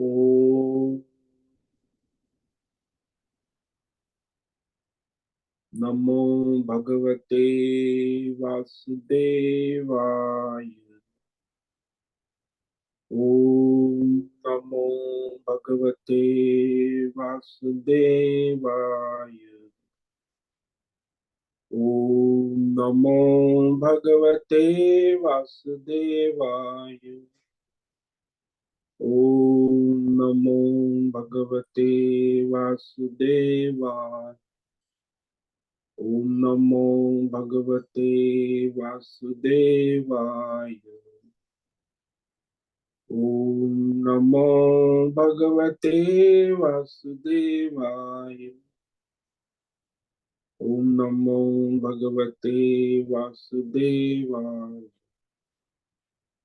ओम नमो भगवते वासुदेवाय। ओम नमो भगवते वासुदेवाय। ओम नमो भगवते वासुदेवाय। ओम नमो भगवते वासुदेवाय। ओम नमो भगवते वासुदेवाय। ओम नमो भगवते वासुदेवाय। ओम नमो भगवते वासुदेवाय।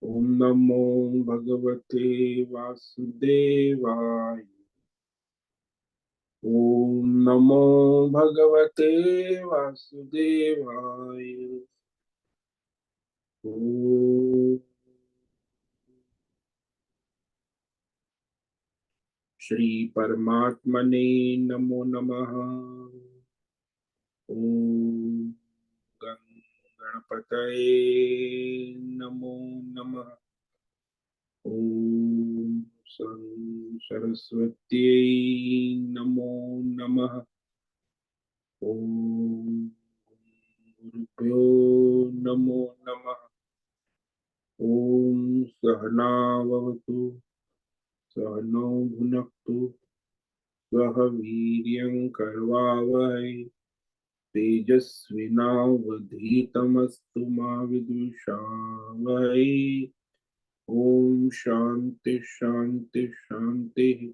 ओम नमो भगवते वासुदेवाय। ओम नमो भगवते वासुदेवाय। ओम श्री परमात्मने नमो नमः। ओम गणपतये नमो नमः। ओम सरस्वत्यै नमो नमः। ओम गुरुभ्यो नमो नमः। ओम सहनाववतु सहनौ भुनक्तु सह वीर्यं करवावहै तेजस्विनावधीतमस्तु मा विद्विषावहै। ओम शांति शांति शांति।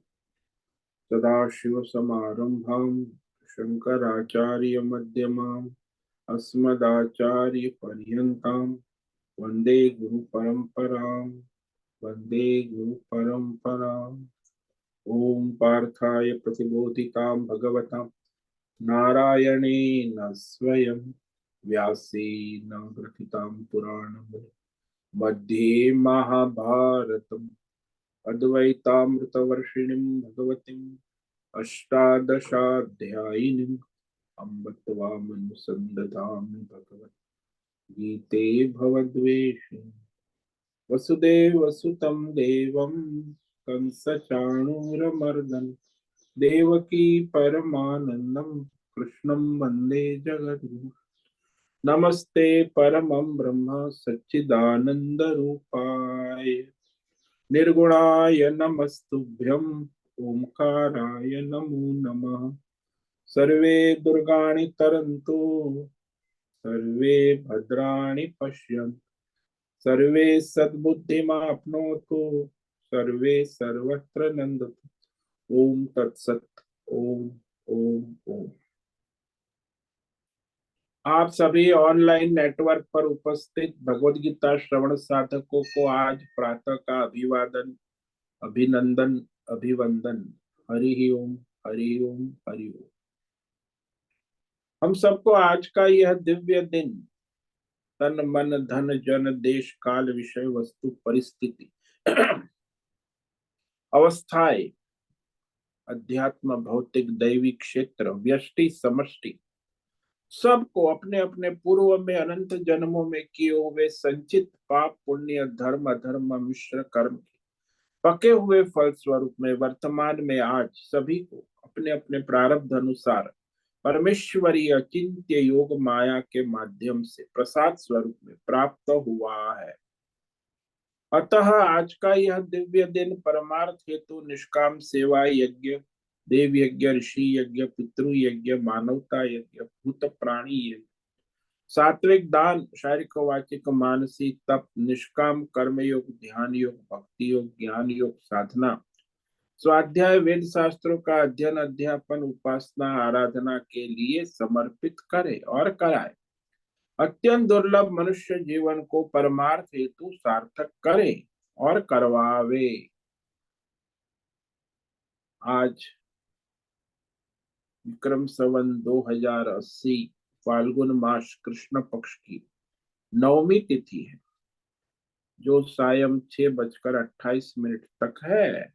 सदाशिवसमारंभां शंकराचार्यमध्यमाम् अस्मदाचार्यपर्यन्तां वन्दे गुरुपरम्पराम्। वन्दे गुरुपरम्पराम्। ओम पार्थाय प्रतिबोधितां भगवतां नारायणेन स्वयं व्यासेन ग्रथितां पुराणम् मध्ये महाभारतम् अद्वैतामृतवर्षिणीं भगवतीम् अष्टादशाध्यायिनीम् अम्ब त्वामनुसन्दधामि भगवद्गीते भवद्वेषिणि। वसुदेवसुतं देवं कंसचाणूरमर्दनं देवकी परमानन्दं कृष्णं वन्दे जगद्गुरुं। नमस्ते परमं ब्रह्म सच्चिदानन्दरूपाय निर्गुणाय नमस्तुभ्यं ओंकाराय नमो नमः। सर्वे दुर्गाणि तरन्तु सर्वे भद्राणि पश्यन्तु सर्वे सद्बुद्धिमाप्नोतु सर्वे सर्वत्र नन्दतु। ओम तत्सत। ओम ओम ओम। आप सभी ऑनलाइन नेटवर्क पर उपस्थित भगवद गीता श्रवण साधकों को आज प्रातः का अभिवादन अभिनंदन अभिवंदन। हरि ओम हरि ओम हरि ओम। हम सबको आज का यह दिव्य दिन तन मन धन जन देश काल विषय वस्तु परिस्थिति अवस्थाएं अध्यात्म भौतिक दैवी क्षेत्र व्यष्टि समष्टि सबको अपने अपने पूर्व में अनंत जन्मों में किए हुए संचित पाप पुण्य धर्म अधर्म मिश्र कर्म के पके हुए फल स्वरूप में वर्तमान में आज सभी को अपने अपने प्रारब्ध अनुसार परमेश्वरीय अचिंत्य योग माया के माध्यम से प्रसाद स्वरूप में प्राप्त हुआ है। अतः आज का यह दिव्य दिन परमार्थ हेतु निष्काम सेवा यज्ञ देव यज्ञ ऋषि यज्ञ पितृ यज्ञ मानवता यज्ञ भूत प्राणी यज्ञ सात्विक दान शारीरिक वाचिक मानसिक तप निष्काम कर्म योग ध्यान योग भक्ति योग ज्ञान योग साधना स्वाध्याय वेद शास्त्रों का अध्ययन अध्यापन उपासना आराधना के लिए समर्पित करे और कराए। अत्यंत दुर्लभ मनुष्य जीवन को परमार्थ हेतु सार्थक करे और करवावे। आज विक्रम संवत 2080 फाल्गुन मास कृष्ण पक्ष की नवमी तिथि है जो सायं 6:28 तक है।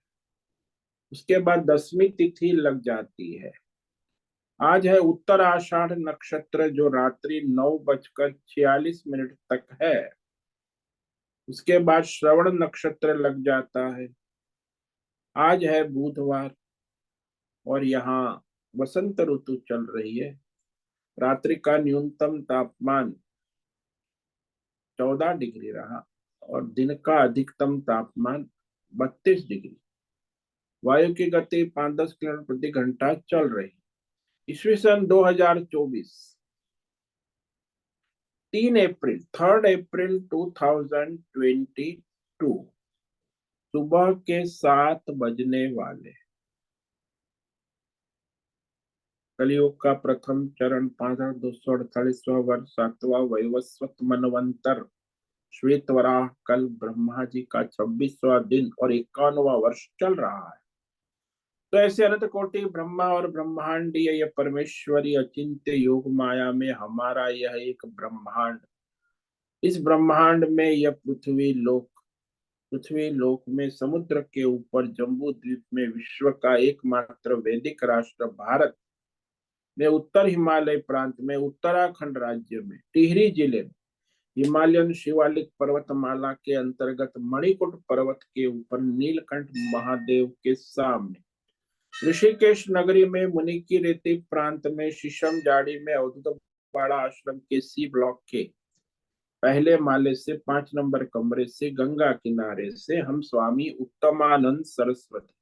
उसके बाद 10वीं तिथि लग जाती है। आज है उत्तर आषाढ़ नक्षत्र, जो रात्रि 9:46 तक है। उसके बाद श्रवण नक्षत्र लग जाता है। आज है बुधवार और यहाँ वसंत ऋतु चल रही है। रात्रि का न्यूनतम तापमान 14 डिग्री रहा और दिन का अधिकतम तापमान 32 डिग्री। वायु की गति 5-10 किलोमीटर प्रति घंटा चल रही। ईस्वी सन 2024, 3 अप्रैल 2022, सुबह के 7 बजने वाले। कलियुग का प्रथम चरण 5248वां वर्ष, 7वां वैवस्वत मनवंतर, श्वेत वराह कल, ब्रह्मा जी का 26वां दिन और 51वां वर्ष चल रहा है। तो ऐसे अनंत कोटि ब्रह्मा और ब्रह्मांडीय यह परमेश्वरी अचिंत्य योग माया में हमारा यह एक ब्रह्मांड, इस ब्रह्मांड में यह पृथ्वी लोक में समुद्र के ऊपर जम्बू द्वीप में विश्व का एकमात्र वैदिक राष्ट्र भारत में उत्तर हिमालय प्रांत में उत्तराखंड राज्य में टिहरी जिले में हिमालयन शिवालिक पर्वतमाला के अंतर्गत मणिकुट पर्वत के ऊपर नीलकंठ महादेव के सामने ऋषिकेश नगरी में मुनि की रेती प्रांत में शीशम जाड़ी में अवधूत वाड़ा आश्रम के सी ब्लॉक के पहले माले से 5 नंबर कमरे से गंगा किनारे से हम स्वामी उत्तमानंद सरस्वती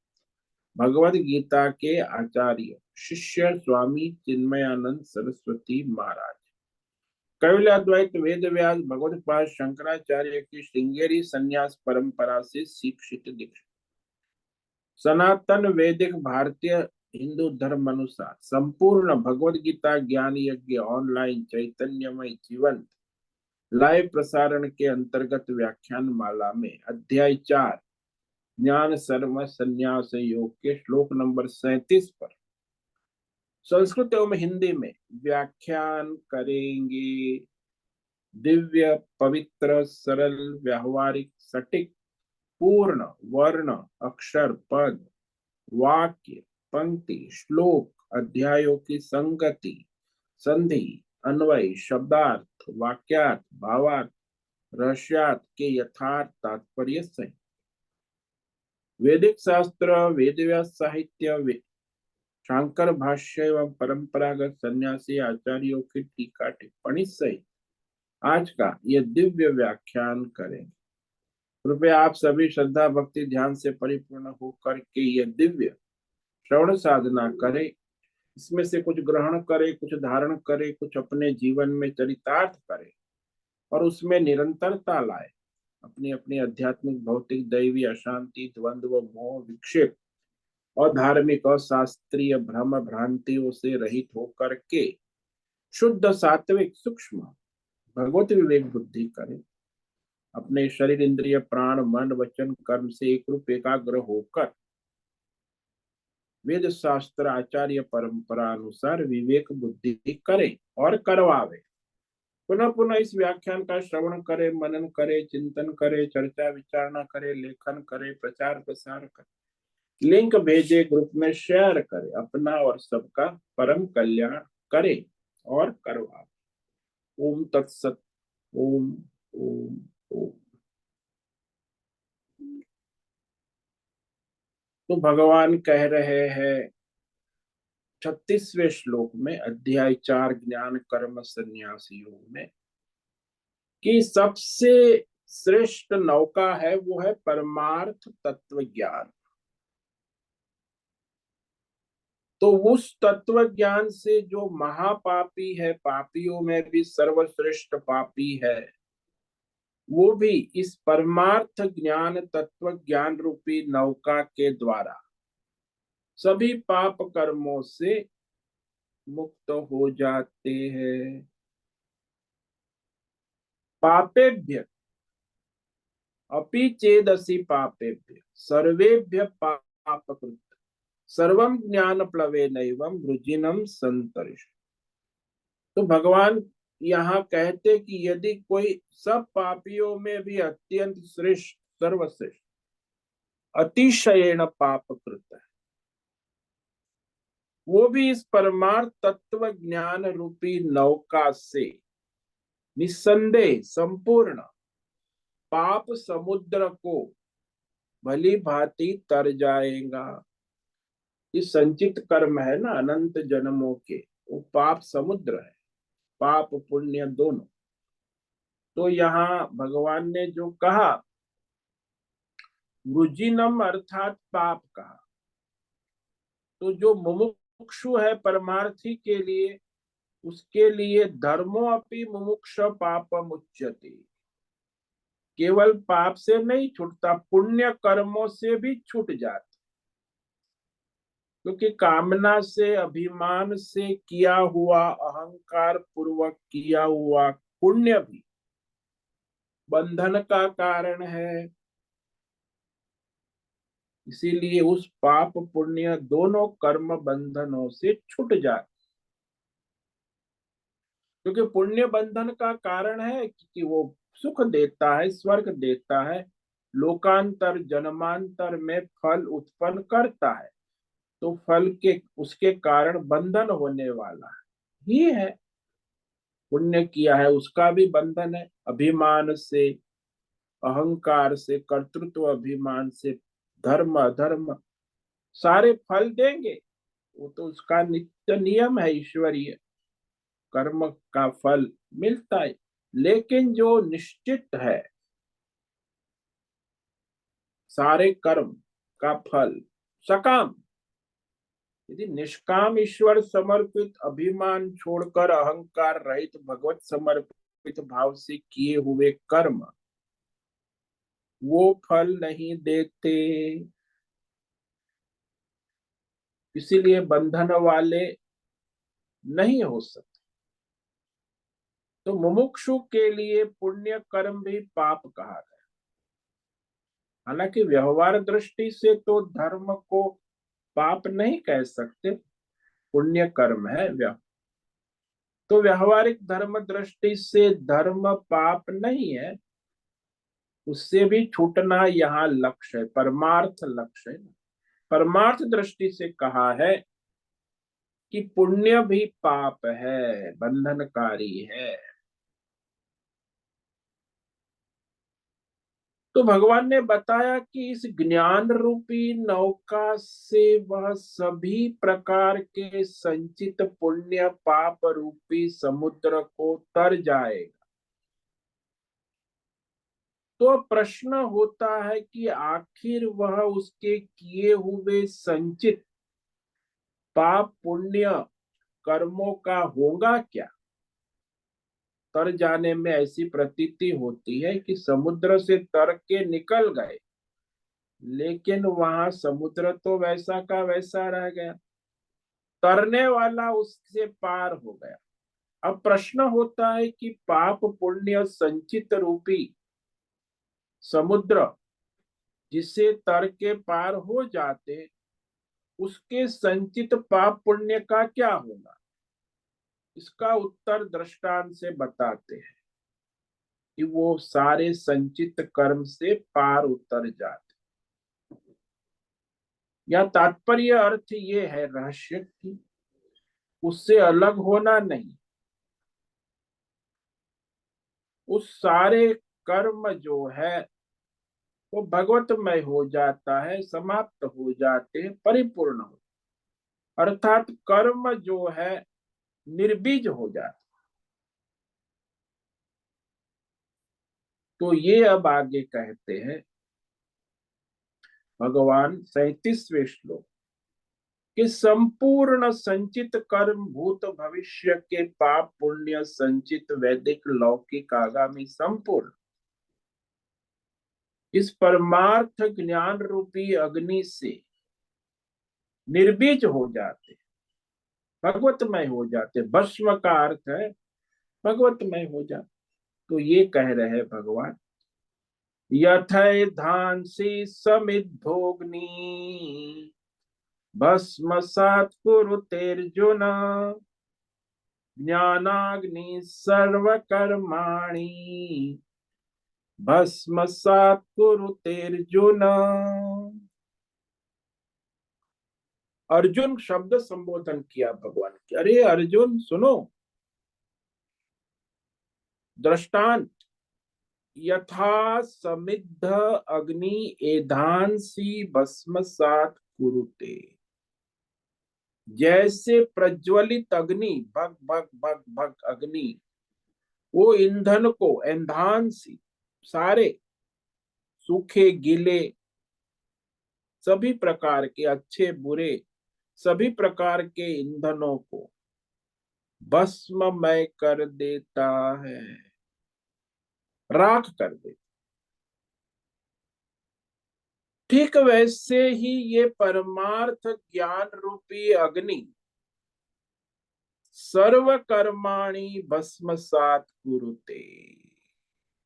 भगवद गीता के आचार्य शिष्य स्वामी चिन्मयानंद सरस्वती महाराज, कैवल्य अद्वैत वेद व्यास भगवदपाद शंकराचार्य की श्रृंगेरी संन्यास परंपरा से शिक्षित दीक्षित, सनातन वैदिक भारतीय हिंदू धर्म अनुसार संपूर्ण भगवद गीता ज्ञान यज्ञ ऑनलाइन चैतन्यमय जीवन लाइव प्रसारण के अंतर्गत व्याख्यान माला में अध्याय 4 ज्ञान सर्व संन्यास योग के श्लोक नंबर 37 पर संस्कृत एवं हिंदी में व्याख्यान करेंगे। दिव्य पवित्र सरल व्यावहारिक सटीक पूर्ण वर्ण अक्षर पद वाक्य पंक्ति श्लोक अध्यायों की संगति संधि अन्वय शब्दार्थ वाक्यार्थ भावार्थ रहस्यार्थ के यथार्थ तात्पर्य सहित वैदिक शास्त्र वेदव्यास साहित्य शांकर भाष्य एवं परंपरागत सन्यासी आचार्यों की टीका टिप्पणी सहित आज का यह दिव्य व्याख्यान करेंगे। कृपया आप सभी श्रद्धा भक्ति ध्यान से परिपूर्ण होकर के यह दिव्य श्रवण साधना करें। इसमें से कुछ ग्रहण करे, कुछ धारण करे, कुछ अपने जीवन में चरितार्थ करे और उसमें निरंतरता लाए। अपनी अपनी आध्यात्मिक भौतिक दैवी अशांति द्वंद्व मोह विक्षेप और धार्मिक और शास्त्रीय भ्रम भ्रांतियों से रहित होकर के शुद्ध सात्विक सूक्ष्म भगवत विवेक बुद्धि करें। अपने शरीर इंद्रिय प्राण मन वचन कर्म से एक रूप एकाग्र होकर वेद शास्त्र आचार्य परंपरा अनुसार विवेक बुद्धि करें और करवावे। पुनः पुनः इस व्याख्यान का श्रवण करे, मनन करे, चिंतन करे, चर्चा विचारणा करे, लेखन करे, प्रचार प्रसार करे, लिंक भेजे, ग्रुप में शेयर करे, अपना और सबका परम कल्याण करे और करवावे। ओम तत्सत। ओम ओम ओम। तो भगवान कह रहे हैं 36वें श्लोक में अध्याय 4 ज्ञान कर्म संन्यास योग में कि सबसे श्रेष्ठ नौका है वो है परमार्थ तत्व ज्ञान। तो उस तत्व ज्ञान से जो महापापी है, पापियों में भी सर्वश्रेष्ठ पापी है, वो भी इस परमार्थ ज्ञान तत्व ज्ञान रूपी नौका के द्वारा सभी पाप कर्मों से मुक्त हो जाते हैं। पापेभ्य अपि चेदसि पापेभ्य सर्वेभ्य पापकृत सर्वम ज्ञान प्लवे नैवम वृजिनम संतरिष। तो भगवान यहाँ कहते कि यदि कोई सब पापियों में भी अत्यंत श्रेष्ठ सर्वश्रेष्ठ अतिशयेण पापकृत है, वो भी इस परमार्थ तत्व ज्ञान रूपी नौका से निस्संदेह संपूर्ण पाप समुद्र को भली भांति तर जाएगा। ये संचित कर्म है ना अनंत जन्मों के, वो पाप समुद्र है, पाप पुण्य दोनों। तो यहाँ भगवान ने जो कहा वृजिनम अर्थात पाप कहा, तो जो मुमुक्षु है परमार्थी के लिए, उसके लिए धर्मो अपि मुमुक्ष पापम उच्यते। केवल पाप से नहीं छूटता, पुण्य कर्मों से भी छूट जाता, क्योंकि कामना से अभिमान से किया हुआ, अहंकार पूर्वक किया हुआ पुण्य भी बंधन का कारण है। इसीलिए उस पाप पुण्य दोनों कर्म बंधनों से छूट जाते, क्योंकि पुण्य बंधन का कारण है कि वो सुख देता है, स्वर्ग देता है, लोकांतर जन्मांतर में फल उत्पन्न करता है। तो फल के उसके कारण बंधन होने वाला ही है। पुण्य किया है उसका भी बंधन है, अभिमान से, अहंकार से, कर्तृत्व अभिमान से, धर्म अधर्म सारे फल देंगे। वो तो उसका नित्य नियम है, ईश्वरीय कर्म का फल मिलता है। लेकिन जो निश्चित है सारे कर्म का फल सकाम, यदि निष्काम ईश्वर समर्पित अभिमान छोड़कर अहंकार रहित भगवत समर्पित भाव से किए हुए कर्म वो फल नहीं देते, इसीलिए बंधन वाले नहीं हो सकते। तो मुमुक्षु के लिए पुण्य कर्म भी पाप कहा गया। हालांकि व्यवहार दृष्टि से तो धर्म को पाप नहीं कह सकते, पुण्य कर्म है तो व्यवहारिक धर्म दृष्टि से धर्म पाप नहीं है, उससे भी छूटना यहाँ लक्ष्य है, परमार्थ लक्ष्य है। परमार्थ दृष्टि से कहा है कि पुण्य भी पाप है, बंधनकारी है। तो भगवान ने बताया कि इस ज्ञान रूपी नौका से वह सभी प्रकार के संचित पुण्य पाप रूपी समुद्र को तर जाएगा। तो प्रश्न होता है कि आखिर वह उसके किए हुए संचित पाप पुण्य कर्मों का होगा क्या। तर जाने में ऐसी प्रतीति होती है कि समुद्र से तर के निकल गए, लेकिन वहां समुद्र तो वैसा का वैसा रह गया, तरने वाला उससे पार हो गया। अब प्रश्न होता है कि पाप पुण्य संचित रूपी समुद्र जिसे तर के पार हो जाते, उसके संचित पाप पुण्य का क्या होगा। इसका उत्तर दृष्टांत से बताते हैं कि वो सारे संचित कर्म से पार उतर जाते। या तात्पर्य अर्थ ये है रहस्य की उससे अलग होना नहीं, उस सारे कर्म जो है वो भगवतमय हो जाता है, समाप्त हो जाते हैं, परिपूर्ण हो, अर्थात कर्म जो है निर्बीज हो जाता। तो ये अब आगे कहते हैं भगवान 37वें श्लोक कि संपूर्ण संचित कर्म भूत भविष्य के पाप पुण्य संचित वैदिक लौकिक आगामी संपूर्ण इस परमार्थ ज्ञान रूपी अग्नि से निर्बीज हो जाते, भगवतमय हो जाते। भस्म का अर्थ है भगवतमय हो जाते। तो ये कह रहे हैं भगवान यथै धांसी समिद्धोग्नि भस्मसात् कुरुतेर्जुन ज्ञानाग्नि सर्वकर्माणि भस्मसात् कुरुतेर्जुन। अर्जुन शब्द संबोधन किया भगवान की, अरे अर्जुन सुनो, दृष्टांत, यथा समिद्ध अग्नि एधांसी भस्मसात कुरुते। जैसे प्रज्वलित अग्नि, भग भग भग भग अग्नि, वो ईंधन को, एंधांसी, सारे सूखे गीले सभी प्रकार के, अच्छे बुरे सभी प्रकार के ईंधनों को भस्ममय कर देता है, राख कर देता। ठीक वैसे ही ये परमार्थ ज्ञान रूपी अग्नि सर्व कर्माणि भस्मसात कुरुते।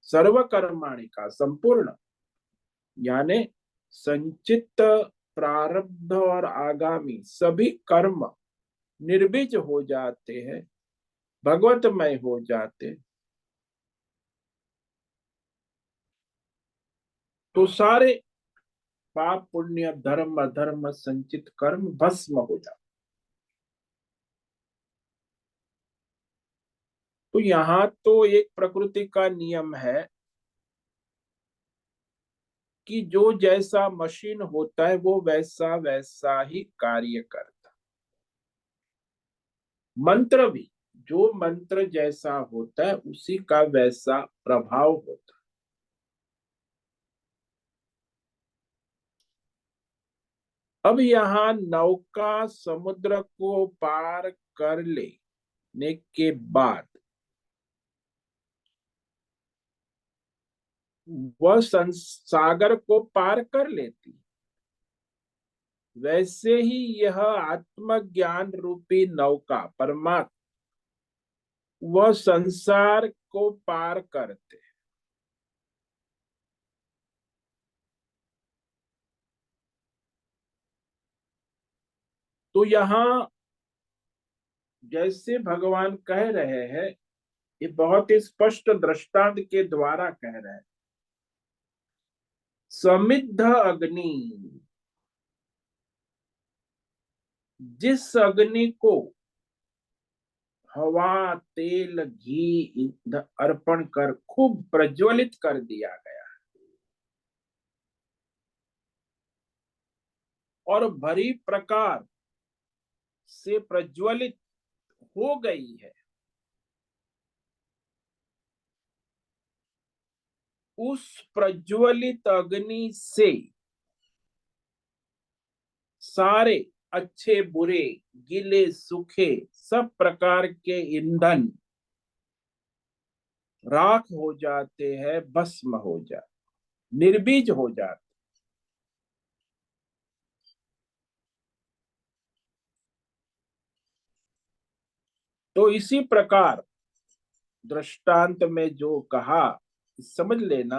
सर्व कर्माणि का संपूर्ण, यानी संचित, प्रारब्ध और आगामी सभी कर्म निर्बीज हो जाते हैं, भगवतमय हो जाते। तो सारे पाप पुण्य धर्म अधर्म संचित कर्म भस्म हो जाते। तो यहाँ तो एक प्रकृति का नियम है कि जो जैसा मशीन होता है वो वैसा वैसा ही कार्य करता। मंत्र भी, जो मंत्र जैसा होता है उसी का वैसा प्रभाव होता है। अब यहाँ नौका समुद्र को पार कर लेने के बाद वह सागर को पार कर लेती, वैसे ही यह आत्मज्ञान रूपी नौका परमात्मा वह संसार को पार करते। तो यहाँ जैसे भगवान कह रहे हैं, ये बहुत ही स्पष्ट दृष्टांत के द्वारा कह रहे हैं। समिद्ध अग्नि, जिस अग्नि को हवा तेल घी अर्पण कर खूब प्रज्वलित कर दिया गया और भरी प्रकार से प्रज्वलित हो गई है, उस प्रज्वलित अग्नि से सारे अच्छे बुरे गीले सूखे सब प्रकार के ईंधन राख हो जाते हैं, भस्म हो जाते, निर्बीज हो जाते। तो इसी प्रकार दृष्टांत में जो कहा, समझ लेना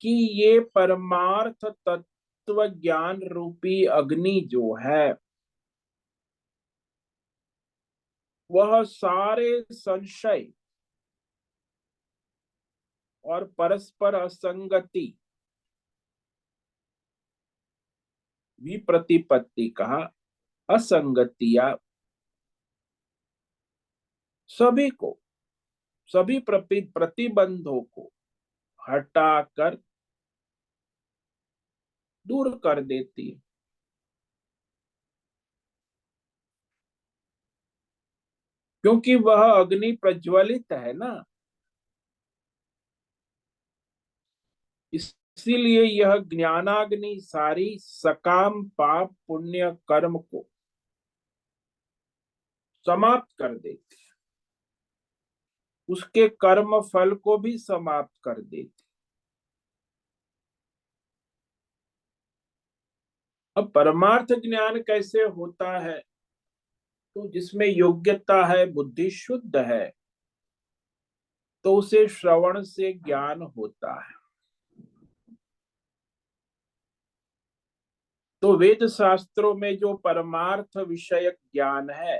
कि ये परमार्थ तत्व ज्ञान रूपी अग्नि जो है वह सारे संशय और परस्पर असंगति, विप्रतिपत्ति कहा, असंगतिया सभी को, सभी प्रतिबंधों को हटाकर दूर कर देती है। क्योंकि वह अग्नि प्रज्वलित है ना, इसीलिए यह ज्ञानाग्नि सारी सकाम पाप पुण्य कर्म को समाप्त कर देती, उसके कर्म फल को भी समाप्त कर देती। अब परमार्थ ज्ञान कैसे होता है? तो जिसमें योग्यता है, बुद्धि शुद्ध है, तो उसे श्रवण से ज्ञान होता है। तो वेद शास्त्रों में जो परमार्थ विषयक ज्ञान है,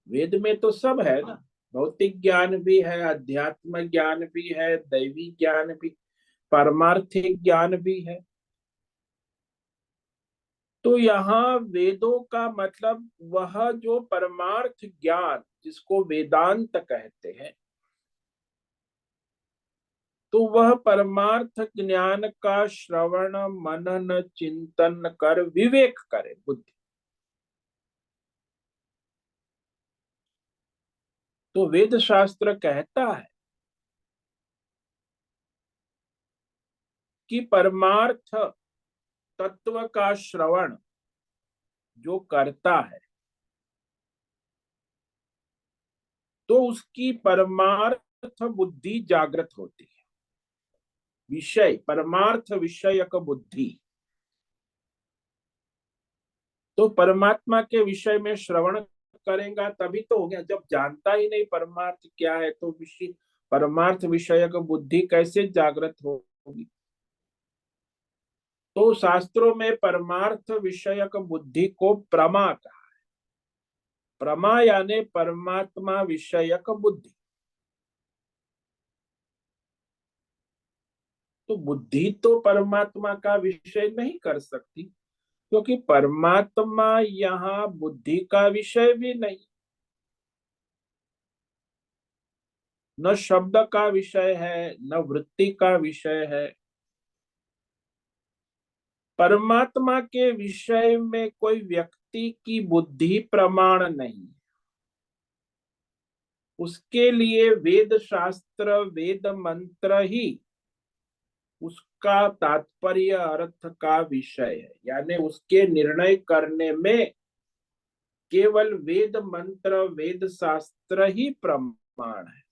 वेद में तो सब है ना, भौतिक ज्ञान भी है, अध्यात्म ज्ञान भी है, दैवी ज्ञान भी, पारमार्थिक ज्ञान भी है। तो यहाँ वेदों का मतलब वह जो परमार्थ ज्ञान जिसको वेदांत कहते हैं, तो वह परमार्थ ज्ञान का श्रवण मनन चिंतन कर विवेक करे बुद्धि। तो वेद शास्त्र कहता है कि परमार्थ तत्व का श्रवण जो करता है तो उसकी परमार्थ बुद्धि जागृत होती है। विषय परमार्थ विषयक बुद्धि। तो परमात्मा के विषय में श्रवण करेगा तभी तो हो गया। जब जानता ही नहीं परमार्थ क्या है तो विषय परमार्थ विषयक बुद्धि कैसे जागृत होगी। तो शास्त्रों में परमार्थ विषयक बुद्धि को प्रमा कहा। प्रमा यानी परमात्मा विषयक बुद्धि। तो बुद्धि तो परमात्मा का विषय नहीं कर सकती, क्योंकि परमात्मा यहाँ बुद्धि का विषय भी नहीं, न शब्द का विषय है न वृत्ति का विषय है। परमात्मा के विषय में कोई व्यक्ति की बुद्धि प्रमाण नहीं। उसके लिए वेद शास्त्र वेद मंत्र ही उसका तात्पर्य अर्थ का विषय है। यानी उसके निर्णय करने में केवल वेद मंत्र वेद शास्त्र ही प्रमाण है।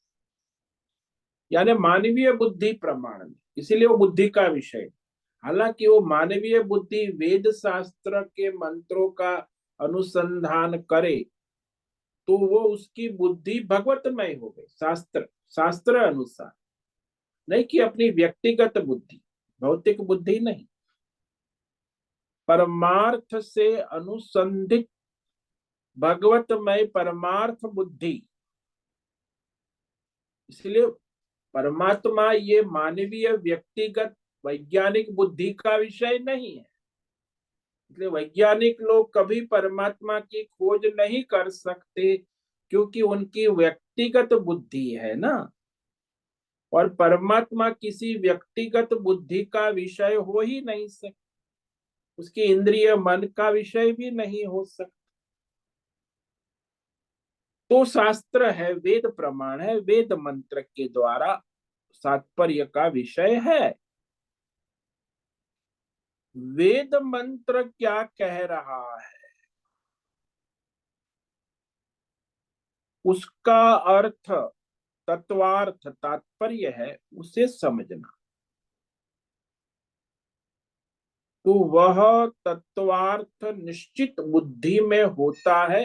यानी मानवीय बुद्धि प्रमाण नहीं, इसीलिए वो बुद्धि का विषय है। हालांकि वो मानवीय बुद्धि वेद शास्त्र के मंत्रों का अनुसंधान करे तो वो उसकी बुद्धि भगवतमय हो गई, शास्त्र शास्त्र अनुसार, नहीं कि अपनी व्यक्तिगत बुद्धि, भौतिक बुद्धि नहीं। परमार्थ से अनुसंधित भगवतमय परमार्थ बुद्धि। इसलिए परमात्मा ये मानवीय व्यक्तिगत वैज्ञानिक बुद्धि का विषय नहीं है। इसलिए वैज्ञानिक लोग कभी परमात्मा की खोज नहीं कर सकते, क्योंकि उनकी व्यक्तिगत बुद्धि है ना। और परमात्मा किसी व्यक्तिगत बुद्धि का विषय हो ही नहीं सकता, उसकी इंद्रिय मन का विषय भी नहीं हो सकता। तो शास्त्र है, वेद प्रमाण है, वेद मंत्र के द्वारा तात्पर्य का विषय है। वेद मंत्र क्या कह रहा है उसका अर्थ तत्वार्थ तात्पर्य है उसे समझना। तो वह तत्वार्थ निश्चित बुद्धि में होता है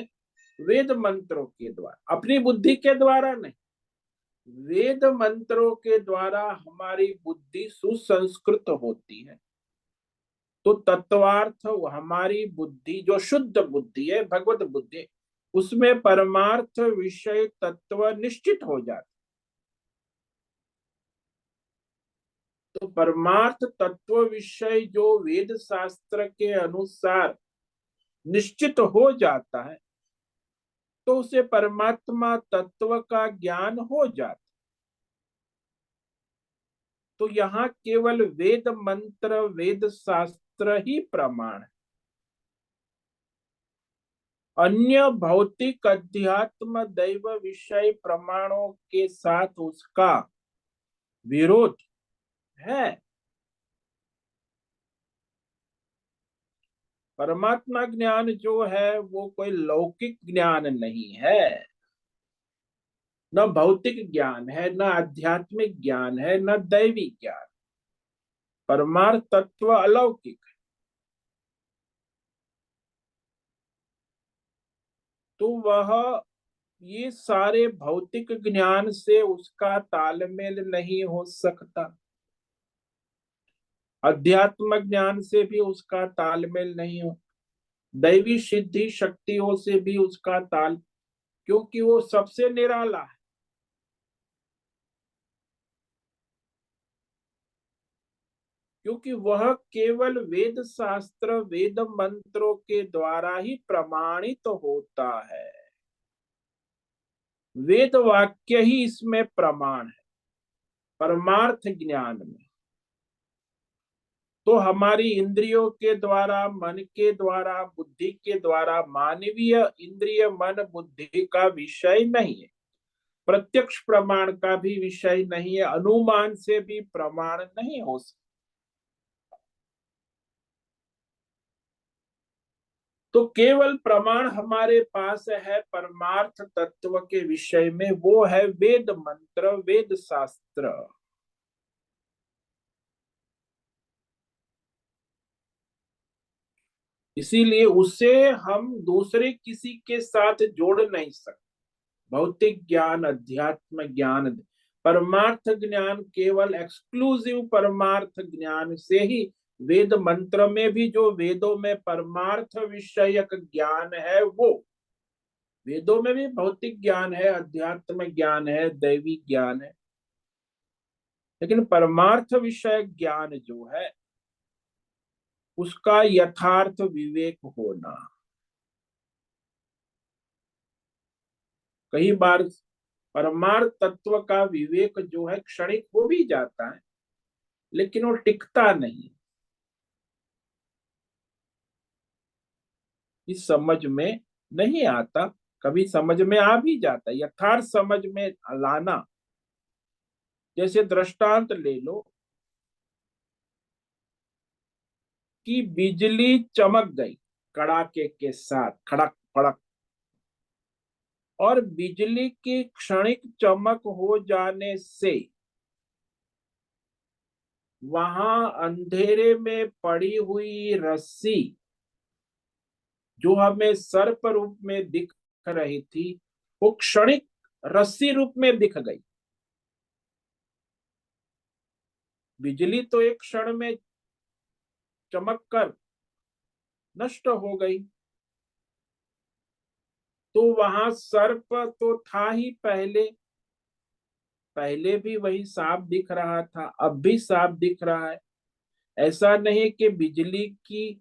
वेद मंत्रों के द्वारा, अपनी बुद्धि के द्वारा नहीं। वेद मंत्रों के द्वारा हमारी बुद्धि सुसंस्कृत होती है। तो तत्वार्थ हमारी बुद्धि जो शुद्ध बुद्धि है भगवत बुद्धि, उसमें परमार्थ विषय तत्व निश्चित हो जाता। तो परमार्थ तत्व विषय जो वेद शास्त्र के अनुसार निश्चित हो जाता है तो उसे परमात्मा तत्व का ज्ञान हो जाता। तो यहाँ केवल वेद मंत्र वेद शास्त्र ही प्रमाण है। अन्य भौतिक अध्यात्म दैव विषय प्रमाणों के साथ उसका विरोध है। परमात्मा ज्ञान जो है वो कोई लौकिक ज्ञान नहीं है, न भौतिक ज्ञान है, न आध्यात्मिक ज्ञान है, न दैवी ज्ञान। परमार्थ तत्व अलौकिक है। तो वह ये सारे भौतिक ज्ञान से उसका तालमेल नहीं हो सकता, अध्यात्म ज्ञान से भी उसका तालमेल नहीं हो, दैवी सिद्धि शक्तियों से भी उसका ताल, क्योंकि वो सबसे निराला है। क्योंकि वह केवल वेद शास्त्र वेद मंत्रों के द्वारा ही प्रमाणित होता है। वेद वाक्य ही इसमें प्रमाण है परमार्थ ज्ञान में। तो हमारी इंद्रियों के द्वारा, मन के द्वारा, बुद्धि के द्वारा, मानवीय इंद्रिय मन बुद्धि का विषय नहीं है, प्रत्यक्ष प्रमाण का भी विषय नहीं है, अनुमान से भी प्रमाण नहीं हो सकता। तो केवल प्रमाण हमारे पास है परमार्थ तत्व के विषय में, वो है वेद मंत्र वेद शास्त्र। इसीलिए उसे हम दूसरे किसी के साथ जोड़ नहीं सकते। भौतिक ज्ञान, अध्यात्म ज्ञान, परमार्थ ज्ञान केवल एक्सक्लूसिव परमार्थ ज्ञान से ही, वेद मंत्र में भी जो वेदों में परमार्थ विषयक ज्ञान है, वो वेदों में भी भौतिक ज्ञान है, अध्यात्म ज्ञान है, दैवी ज्ञान है, लेकिन परमार्थ विषयक ज्ञान जो है उसका यथार्थ विवेक होना। कई बार परमार्थ तत्व का विवेक जो है क्षणिक हो भी जाता है, लेकिन वो टिकता नहीं। इस समझ में नहीं आता, कभी समझ में आ भी जाता है, यथार्थ समझ में लाना। जैसे दृष्टांत ले लो कि बिजली चमक गई कड़ाके के साथ, खड़क खड़क, और बिजली की क्षणिक चमक हो जाने से वहां अंधेरे में पड़ी हुई रस्सी जो हमें सर्प रूप में दिख रही थी, वो क्षणिक रस्सी रूप में दिख गई। बिजली तो एक क्षण में चमक कर नष्ट हो गई। तो वहां सर्प तो था ही पहले, पहले भी वही सांप दिख रहा था, अब भी सांप दिख रहा है। ऐसा नहीं कि बिजली की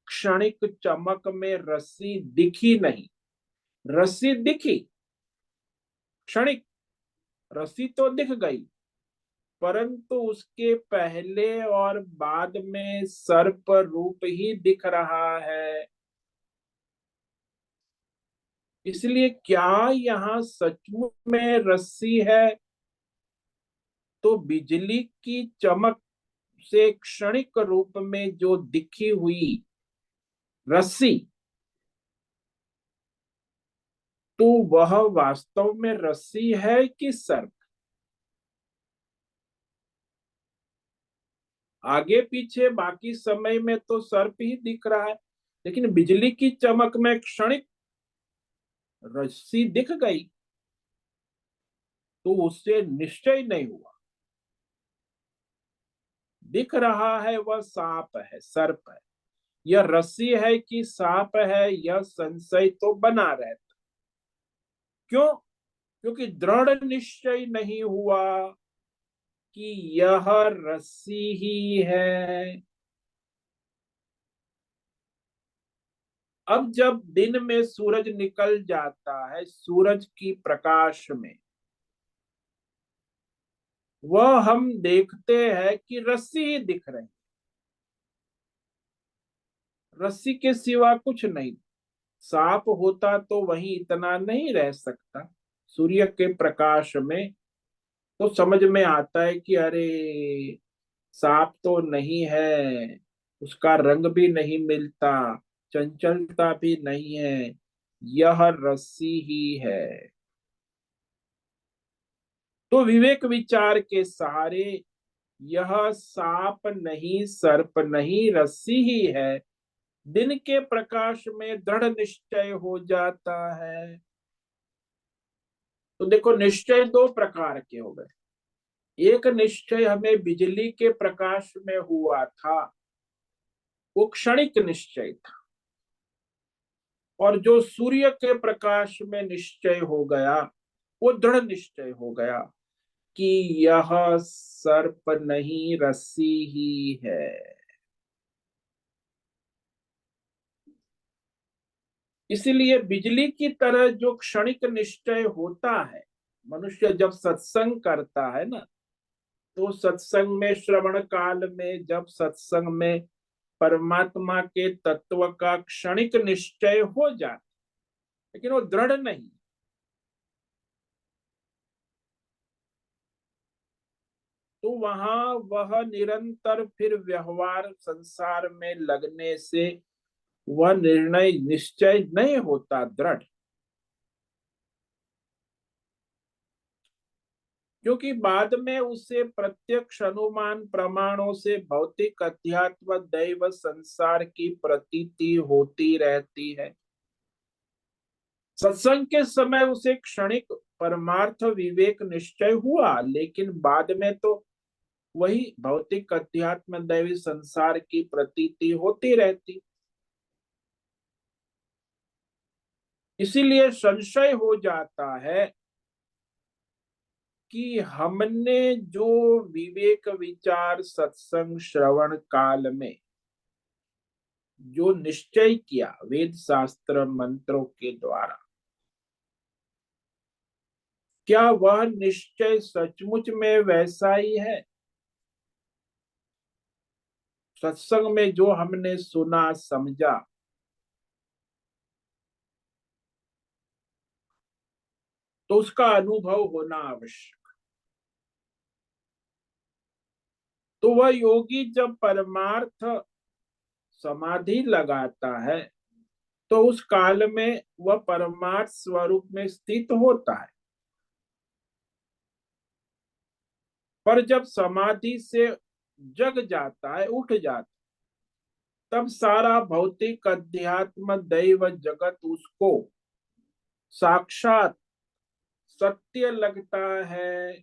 क्षणिक चमक में रस्सी दिखी नहीं, रस्सी दिखी, क्षणिक रस्सी तो दिख गई, परंतु उसके पहले और बाद में सर्प रूप ही दिख रहा है। इसलिए क्या यहाँ सचमुच में रस्सी है? तो बिजली की चमक से क्षणिक रूप में जो दिखी हुई रस्सी, तो वह वास्तव में रस्सी है कि सर्प? आगे पीछे बाकी समय में तो सर्प ही दिख रहा है, लेकिन बिजली की चमक में क्षणिक रस्सी दिख गई, तो उससे निश्चय नहीं हुआ। दिख रहा है वह सांप है, सर्प है। यह रस्सी है कि सांप है, यह संशय तो बना रहता। क्यों? क्योंकि दृढ़ निश्चय नहीं हुआ कि यह रस्सी ही है। अब जब दिन में सूरज निकल जाता है, सूरज की प्रकाश में वह हम देखते हैं कि रस्सी ही दिख रही, रस्सी के सिवा कुछ नहीं। सांप होता तो वहीं इतना नहीं रह सकता। सूर्य के प्रकाश में तो समझ में आता है कि अरे सांप तो नहीं है, उसका रंग भी नहीं मिलता, चंचलता भी नहीं है, यह रस्सी ही है। तो विवेक विचार के सहारे यह सांप नहीं, सर्प नहीं, रस्सी ही है, दिन के प्रकाश में दृढ़ निश्चय हो जाता है। तो देखो, निश्चय दो प्रकार के हो गए। एक निश्चय हमें बिजली के प्रकाश में हुआ था, वो क्षणिक निश्चय था। और जो सूर्य के प्रकाश में निश्चय हो गया, वो दृढ़ निश्चय हो गया। कि यह सर्प नहीं रस्सी ही है। इसलिए बिजली की तरह जो क्षणिक निश्चय होता है, मनुष्य जब सत्संग करता है ना, तो सत्संग में, श्रवण काल में, जब सत्संग में परमात्मा के तत्व का क्षणिक निश्चय हो जाता, लेकिन वो दृढ़ नहीं, तो वहां वह निरंतर फिर व्यवहार संसार में लगने से वह निर्णय निश्चय नहीं होता दृढ़। क्योंकि बाद में उसे प्रत्यक्ष अनुमान प्रमाणों से भौतिक अध्यात्म दैव संसार की प्रतीति होती रहती है। सत्संग के समय उसे क्षणिक परमार्थ विवेक निश्चय हुआ, लेकिन बाद में तो वही भौतिक अध्यात्म दैवी संसार की प्रतीति होती रहती। इसीलिए संशय हो जाता है कि हमने जो विवेक विचार सत्संग श्रवण काल में जो निश्चय किया वेद शास्त्र मंत्रों के द्वारा, क्या वह निश्चय सचमुच में वैसा ही है? सत्संग में जो हमने सुना समझा, तो उसका अनुभव होना आवश्यक। तो वह योगी जब परमार्थ समाधि लगाता है, तो उस काल में वह परमार्थ स्वरूप में स्थित होता है। पर जब समाधि से जग जाता है, उठ जाता, तब सारा भौतिक अध्यात्म दैव जगत उसको साक्षात सत्य लगता है।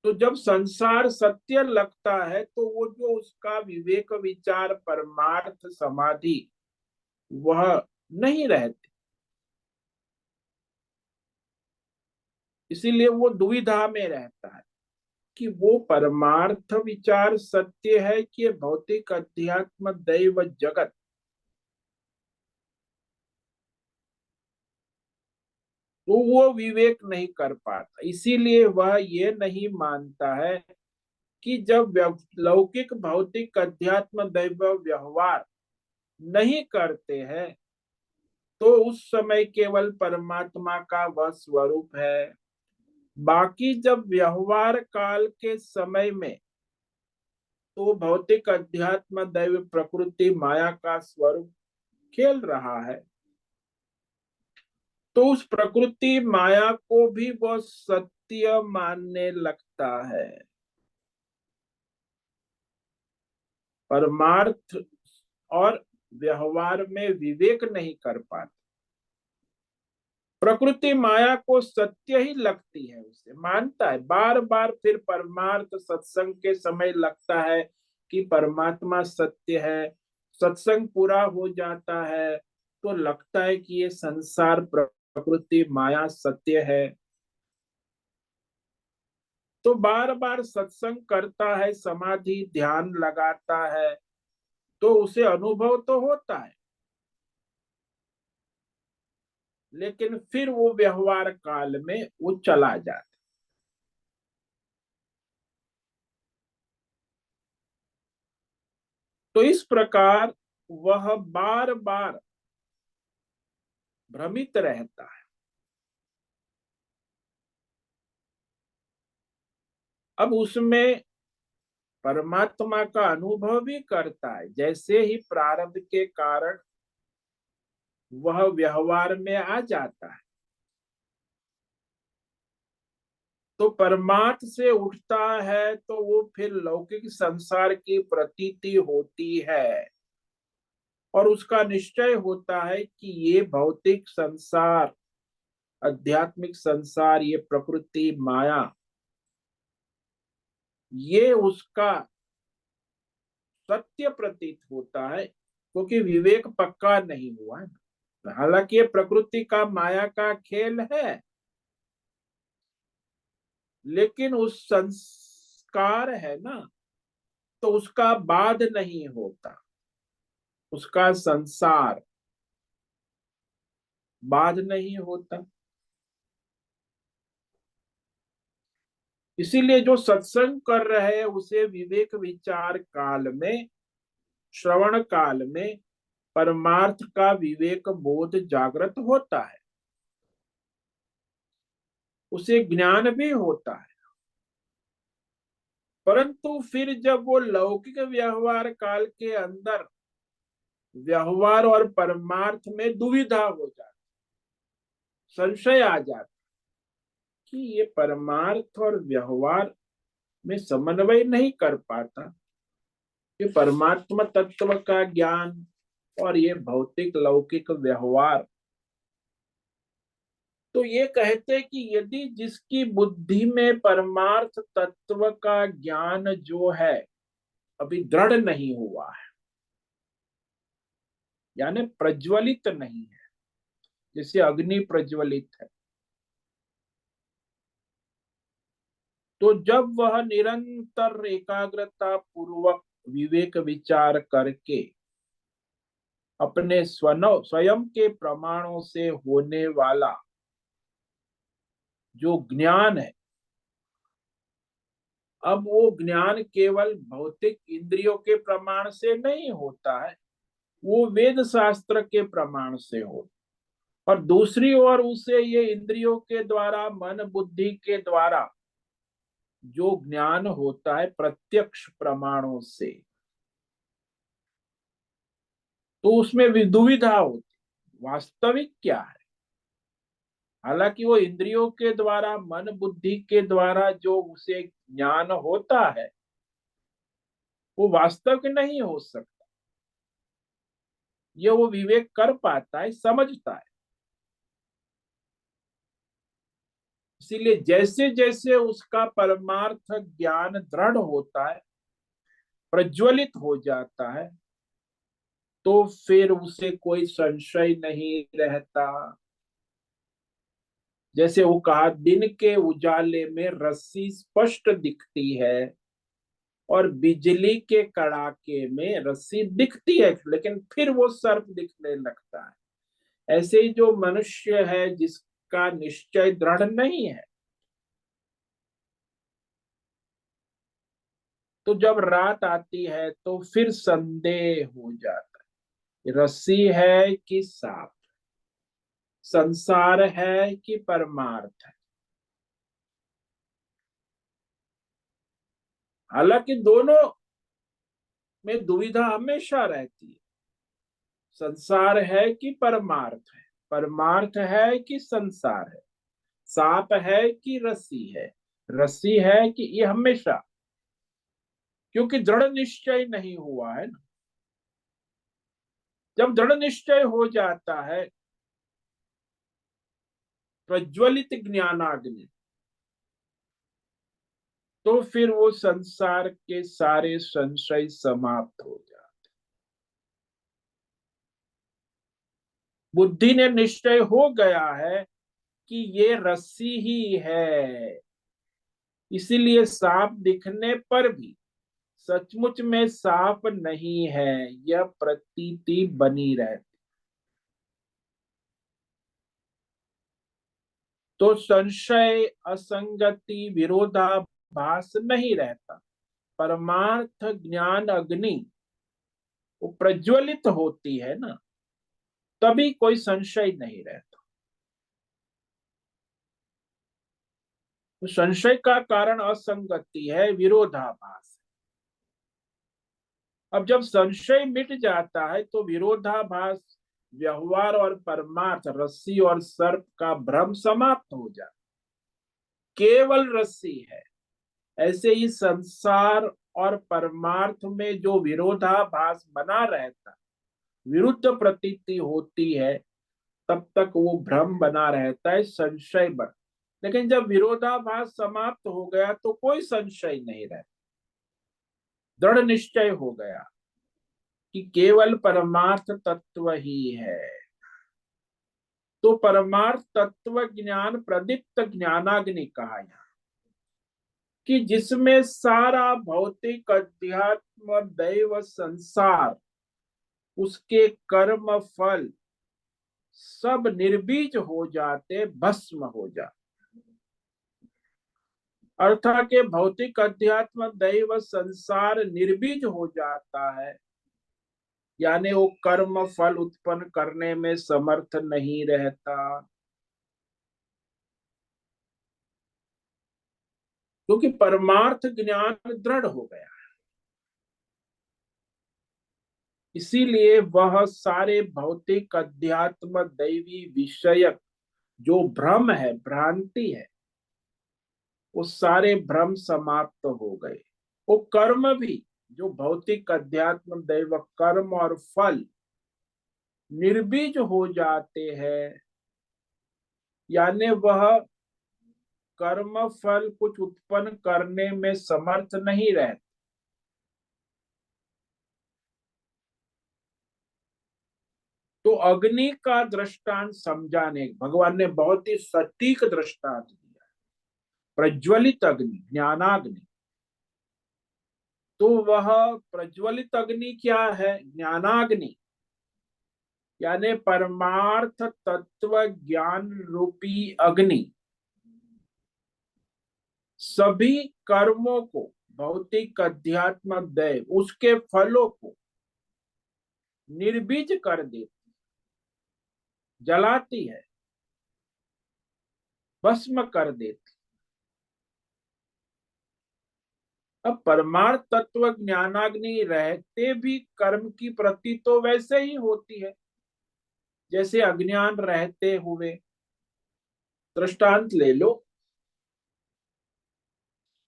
तो जब संसार सत्य लगता है, तो वो जो उसका विवेक विचार परमार्थ समाधि वह नहीं रहती। इसीलिए वो दुविधा में रहता है कि वो परमार्थ विचार सत्य है कि भौतिक अध्यात्म दैव जगत। तो वो विवेक नहीं कर पाता। इसीलिए वह ये नहीं मानता है कि जब लौकिक भौतिक अध्यात्म दैव व्यवहार नहीं करते हैं, तो उस समय केवल परमात्मा का वह स्वरूप है। बाकी जब व्यवहार काल के समय में तो भौतिक अध्यात्म दैव प्रकृति माया का स्वरूप खेल रहा है, तो उस प्रकृति माया को भी वह सत्य मानने लगता है। परमार्थ और व्यवहार में विवेक नहीं कर पाता। प्रकृति माया को सत्य ही लगती है, उसे मानता है बार बार। फिर परमार्थ सत्संग के समय लगता है कि परमात्मा सत्य है। सत्संग पूरा हो जाता है तो लगता है कि ये संसार प्रकृति माया सत्य है। तो बार बार सत्संग करता है, समाधि ध्यान लगाता है, तो उसे अनुभव तो होता है, लेकिन फिर वो व्यवहार काल में वो चला जाता। तो इस प्रकार वह बार बार भ्रमित रहता है। अब उसमें परमात्मा का अनुभव भी करता है। जैसे ही प्रारब्ध के कारण वह व्यवहार में आ जाता है, तो परमार्थ से उठता है, तो वो फिर लौकिक संसार की प्रतीति होती है और उसका निश्चय होता है कि ये भौतिक संसार, आध्यात्मिक संसार, ये प्रकृति माया, ये उसका सत्य प्रतीत होता है, क्योंकि विवेक पक्का नहीं हुआ है। हालांकि ये प्रकृति का माया का खेल है, लेकिन उस संस्कार है ना, तो उसका बाध नहीं होता, उसका संसार बाध नहीं होता। इसीलिए जो सत्संग कर रहे हैं उसे विवेक विचार काल में, श्रवण काल में परमार्थ का विवेक बोध जागृत होता है, उसे ज्ञान भी होता है। परंतु फिर जब वो लौकिक व्यवहार काल के अंदर व्यवहार और परमार्थ में दुविधा हो जाती, संशय आ जाता कि ये परमार्थ और व्यवहार में समन्वय नहीं कर पाता, ये परमात्मा तत्व का ज्ञान और ये भौतिक लौकिक व्यवहार, तो ये कहते कि यदि जिसकी बुद्धि में परमार्थ तत्व का ज्ञान जो है अभी दृढ़ नहीं हुआ है, यानी प्रज्वलित नहीं है, जैसे अग्नि प्रज्वलित है, तो जब वह निरंतर एकाग्रता पूर्वक विवेक विचार करके अपने स्वयं के प्रमाणों से होने वाला जो ज्ञान है, अब वो ज्ञान केवल भौतिक इंद्रियों के प्रमाण से नहीं होता है, वो वेद शास्त्र के प्रमाण से हो, और दूसरी ओर उसे ये इंद्रियों के द्वारा मन बुद्धि के द्वारा जो ज्ञान होता है प्रत्यक्ष प्रमाणों से, तो उसमें दुविधा होती वास्तविक क्या है। हालांकि वो इंद्रियों के द्वारा मन बुद्धि के द्वारा जो उसे ज्ञान होता है वो वास्तविक नहीं हो सकता, ये वो विवेक कर पाता है, समझता है। इसीलिए जैसे जैसे उसका परमार्थ ज्ञान दृढ़ होता है, प्रज्वलित हो जाता है, तो फिर उसे कोई संशय नहीं रहता। जैसे वो कहा, दिन के उजाले में रस्सी स्पष्ट दिखती है और बिजली के कड़ाके में रस्सी दिखती है, लेकिन फिर वो सर्प दिखने लगता है। ऐसे ही जो मनुष्य है जिसका निश्चय दृढ़ नहीं है, तो जब रात आती है तो फिर संदेह हो जाता है, रस्सी है कि सांप, संसार है कि परमार्थ है। हालांकि दोनों में दुविधा हमेशा रहती है, संसार है कि परमार्थ है, परमार्थ है कि संसार है, सांप है कि रस्सी है, रस्सी है कि, ये हमेशा, क्योंकि दृढ़ निश्चय नहीं हुआ है ना। जब दृढ़ निश्चय हो जाता है, प्रज्वलित ज्ञानाग्नि, तो फिर वो संसार के सारे संशय समाप्त हो जाते। बुद्धि ने निश्चय हो गया है कि ये रस्सी ही है, इसीलिए सांप दिखने पर भी सचमुच में सांप नहीं है, यह प्रतीति बनी रहती। तो संशय असंगति विरोधाभास नहीं रहता, परमार्थ ज्ञान अग्नि वो प्रज्वलित होती है ना, तभी कोई संशय नहीं रहता। तो संशय का कारण असंगति है, विरोधाभास। अब जब संशय मिट जाता है तो विरोधाभास, व्यवहार और परमार्थ, रस्सी और सर्प का भ्रम समाप्त हो जाता, केवल रस्सी है। ऐसे ही संसार और परमार्थ में जो विरोधाभास बना रहता, विरुद्ध प्रतीति होती है, तब तक वो भ्रम बना रहता है, संशय बन। लेकिन जब विरोधाभास समाप्त हो गया तो कोई संशय नहीं रहता, दृढ़ निश्चय हो गया कि केवल परमार्थ तत्व ही है। तो परमार्थ तत्व ज्ञान प्रदीप्त ज्ञानाग्नि कहा यहाँ, कि जिसमें सारा भौतिक अध्यात्म दैव संसार, उसके कर्म फल सब निर्बीज हो जाते, भस्म हो जाते। अर्थात के भौतिक अध्यात्म दैव संसार निर्बीज हो जाता है, यानी वो कर्म फल उत्पन्न करने में समर्थ नहीं रहता, क्योंकि परमार्थ ज्ञान दृढ़ हो गया। इसीलिए वह सारे भौतिक अध्यात्म दैवी विषयक जो भ्रम है, भ्रांति है, वो सारे भ्रम समाप्त हो गए। वो कर्म भी, जो भौतिक अध्यात्म दैव कर्म और फल निर्बीज हो जाते हैं, यानी वह कर्म फल कुछ उत्पन्न करने में समर्थ नहीं रहते। तो अग्नि का दृष्टांत समझाने भगवान ने बहुत ही सटीक दृष्टांत दिया। प्रज्वलित अग्नि, ज्ञानाग्नि, तो वह प्रज्वलित अग्नि क्या है? ज्ञानाग्नि, यानी परमार्थ तत्व ज्ञान रूपी अग्नि सभी कर्मों को, भौतिक अध्यात्म दैव उसके फलों को निर्बीज कर देती, जलाती है, भस्म कर देती। अब परमार्थ तत्व ज्ञानाग्नि रहते भी कर्म की प्रति तो वैसे ही होती है जैसे अज्ञान रहते हुए। दृष्टांत ले लो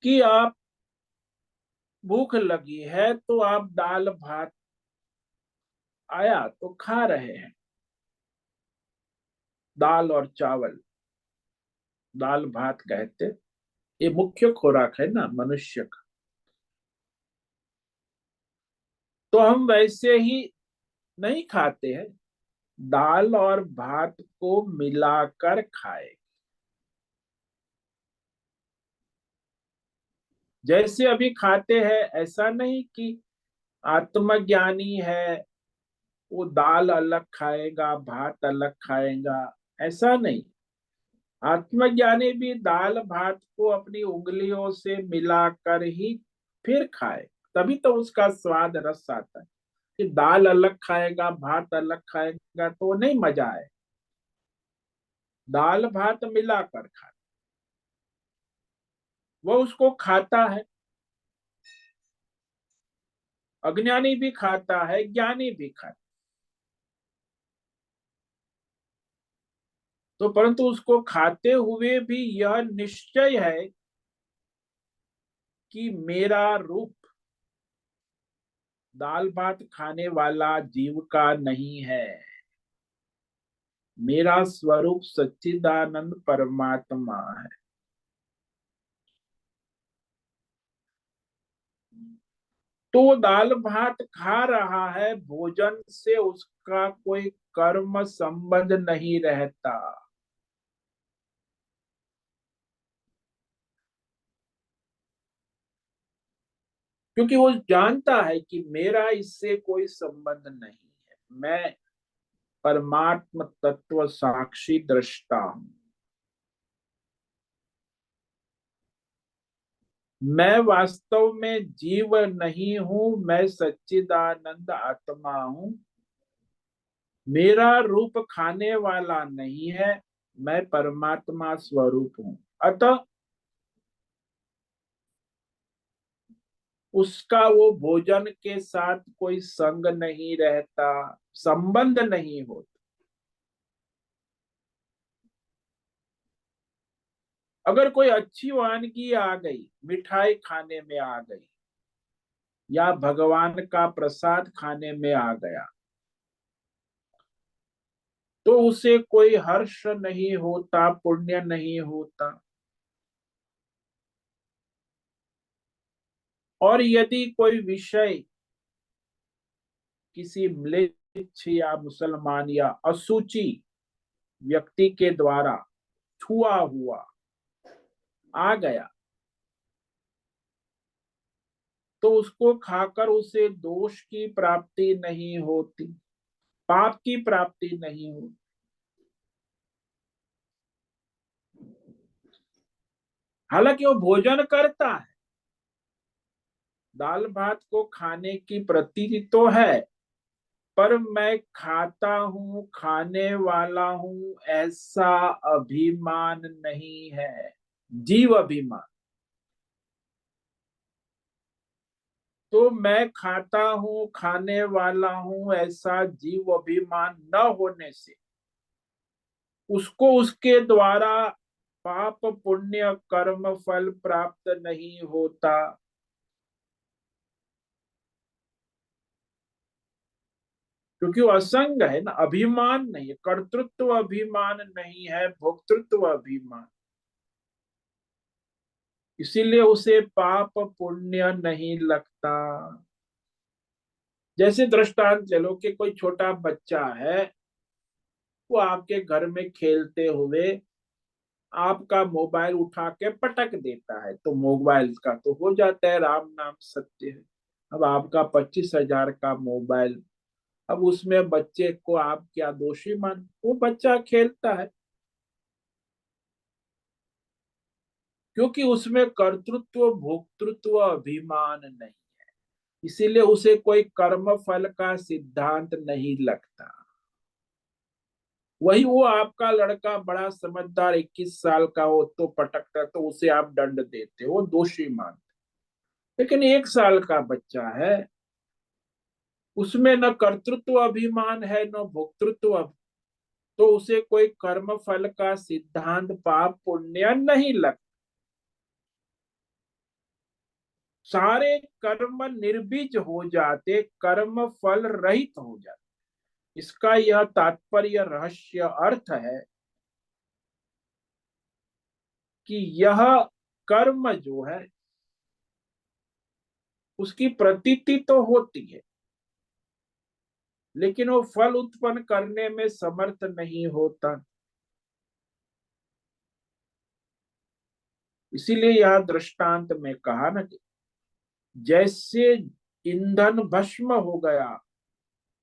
कि आप भूख लगी है तो आप दाल भात आया तो खा रहे हैं, दाल और चावल, दाल भात कहते, ये मुख्य खुराक है ना मनुष्य का। तो हम वैसे ही नहीं खाते हैं, दाल और भात को मिलाकर खाए। जैसे अभी खाते हैं, ऐसा नहीं कि आत्मज्ञानी है वो दाल अलग खाएगा भात अलग खाएगा, ऐसा नहीं। आत्मज्ञानी भी दाल भात को अपनी उंगलियों से मिलाकर ही फिर खाए, तभी तो उसका स्वाद रस आता है। कि दाल अलग खाएगा भात अलग खाएगा तो नहीं मजा आए, दाल भात मिलाकर खाए, वो उसको खाता है। अज्ञानी भी खाता है, ज्ञानी भी खाता है। तो परंतु उसको खाते हुए भी यह निश्चय है कि मेरा रूप दाल भात खाने वाला जीव का नहीं है, मेरा स्वरूप सच्चिदानंद परमात्मा है। तो दाल भात खा रहा है, भोजन से उसका कोई कर्म संबंध नहीं रहता, क्योंकि वो जानता है कि मेरा इससे कोई संबंध नहीं है, मैं परमात्म तत्व साक्षी दृष्टा हूं, मैं वास्तव में जीव नहीं हूं, मैं सच्चिदानंद आत्मा हूं, मेरा रूप खाने वाला नहीं है, मैं परमात्मा स्वरूप हूं। अतः उसका वो भोजन के साथ कोई संग नहीं रहता, संबंध नहीं होता। अगर कोई अच्छी वानगी आ गई, मिठाई खाने में आ गई, या भगवान का प्रसाद खाने में आ गया, तो उसे कोई हर्ष नहीं होता, पुण्य नहीं होता। और यदि कोई विषय किसी म्लेच्छ या मुसलमान या अशुचि व्यक्ति के द्वारा छुआ हुआ आ गया, तो उसको खाकर उसे दोष की प्राप्ति नहीं होती, पाप की प्राप्ति नहीं होती। हालांकि वो भोजन करता है, दाल भात को खाने की प्रतीति तो है, पर मैं खाता हूं, खाने वाला हूं, ऐसा अभिमान नहीं है, जीव अभिमान। तो मैं खाता हूं, खाने वाला हूं, ऐसा जीव अभिमान न होने से उसको उसके द्वारा पाप पुण्य कर्म फल प्राप्त नहीं होता। क्योंकि वो असंग है ना, अभिमान नहीं है, कर्तृत्व अभिमान नहीं है, भोक्तृत्व अभिमान। इसीलिए उसे पाप पुण्य नहीं लगता। जैसे दृष्टांत ले लो कि कोई छोटा बच्चा है, वो आपके घर में खेलते हुए आपका मोबाइल उठा के पटक देता है, तो मोबाइल का तो हो जाता है राम नाम सत्य है। अब आपका 25,000 का मोबाइल, अब उसमें बच्चे को आप क्या दोषी मान, वो बच्चा खेलता है, क्योंकि उसमें कर्तृत्व भोक्तृत्व अभिमान नहीं, इसीलिए उसे कोई कर्म फल का सिद्धांत नहीं लगता। वही वो आपका लड़का बड़ा समझदार 21 साल का हो तो पटकता, तो उसे आप दंड देते हो, दोषी मानते। लेकिन 1 साल का बच्चा है, उसमें न कर्तृत्व अभिमान है न भोक्तृत्व तो उसे कोई कर्म फल का सिद्धांत पाप पुण्य नहीं लगता। सारे कर्म निर्बीज हो जाते, कर्म फल रहित हो जाते। इसका यह तात्पर्य रहस्य अर्थ है कि यह कर्म जो है उसकी प्रतीति तो होती है, लेकिन वो फल उत्पन्न करने में समर्थ नहीं होता। इसीलिए यह दृष्टांत में कहा ना कि जैसे ईंधन भस्म हो गया,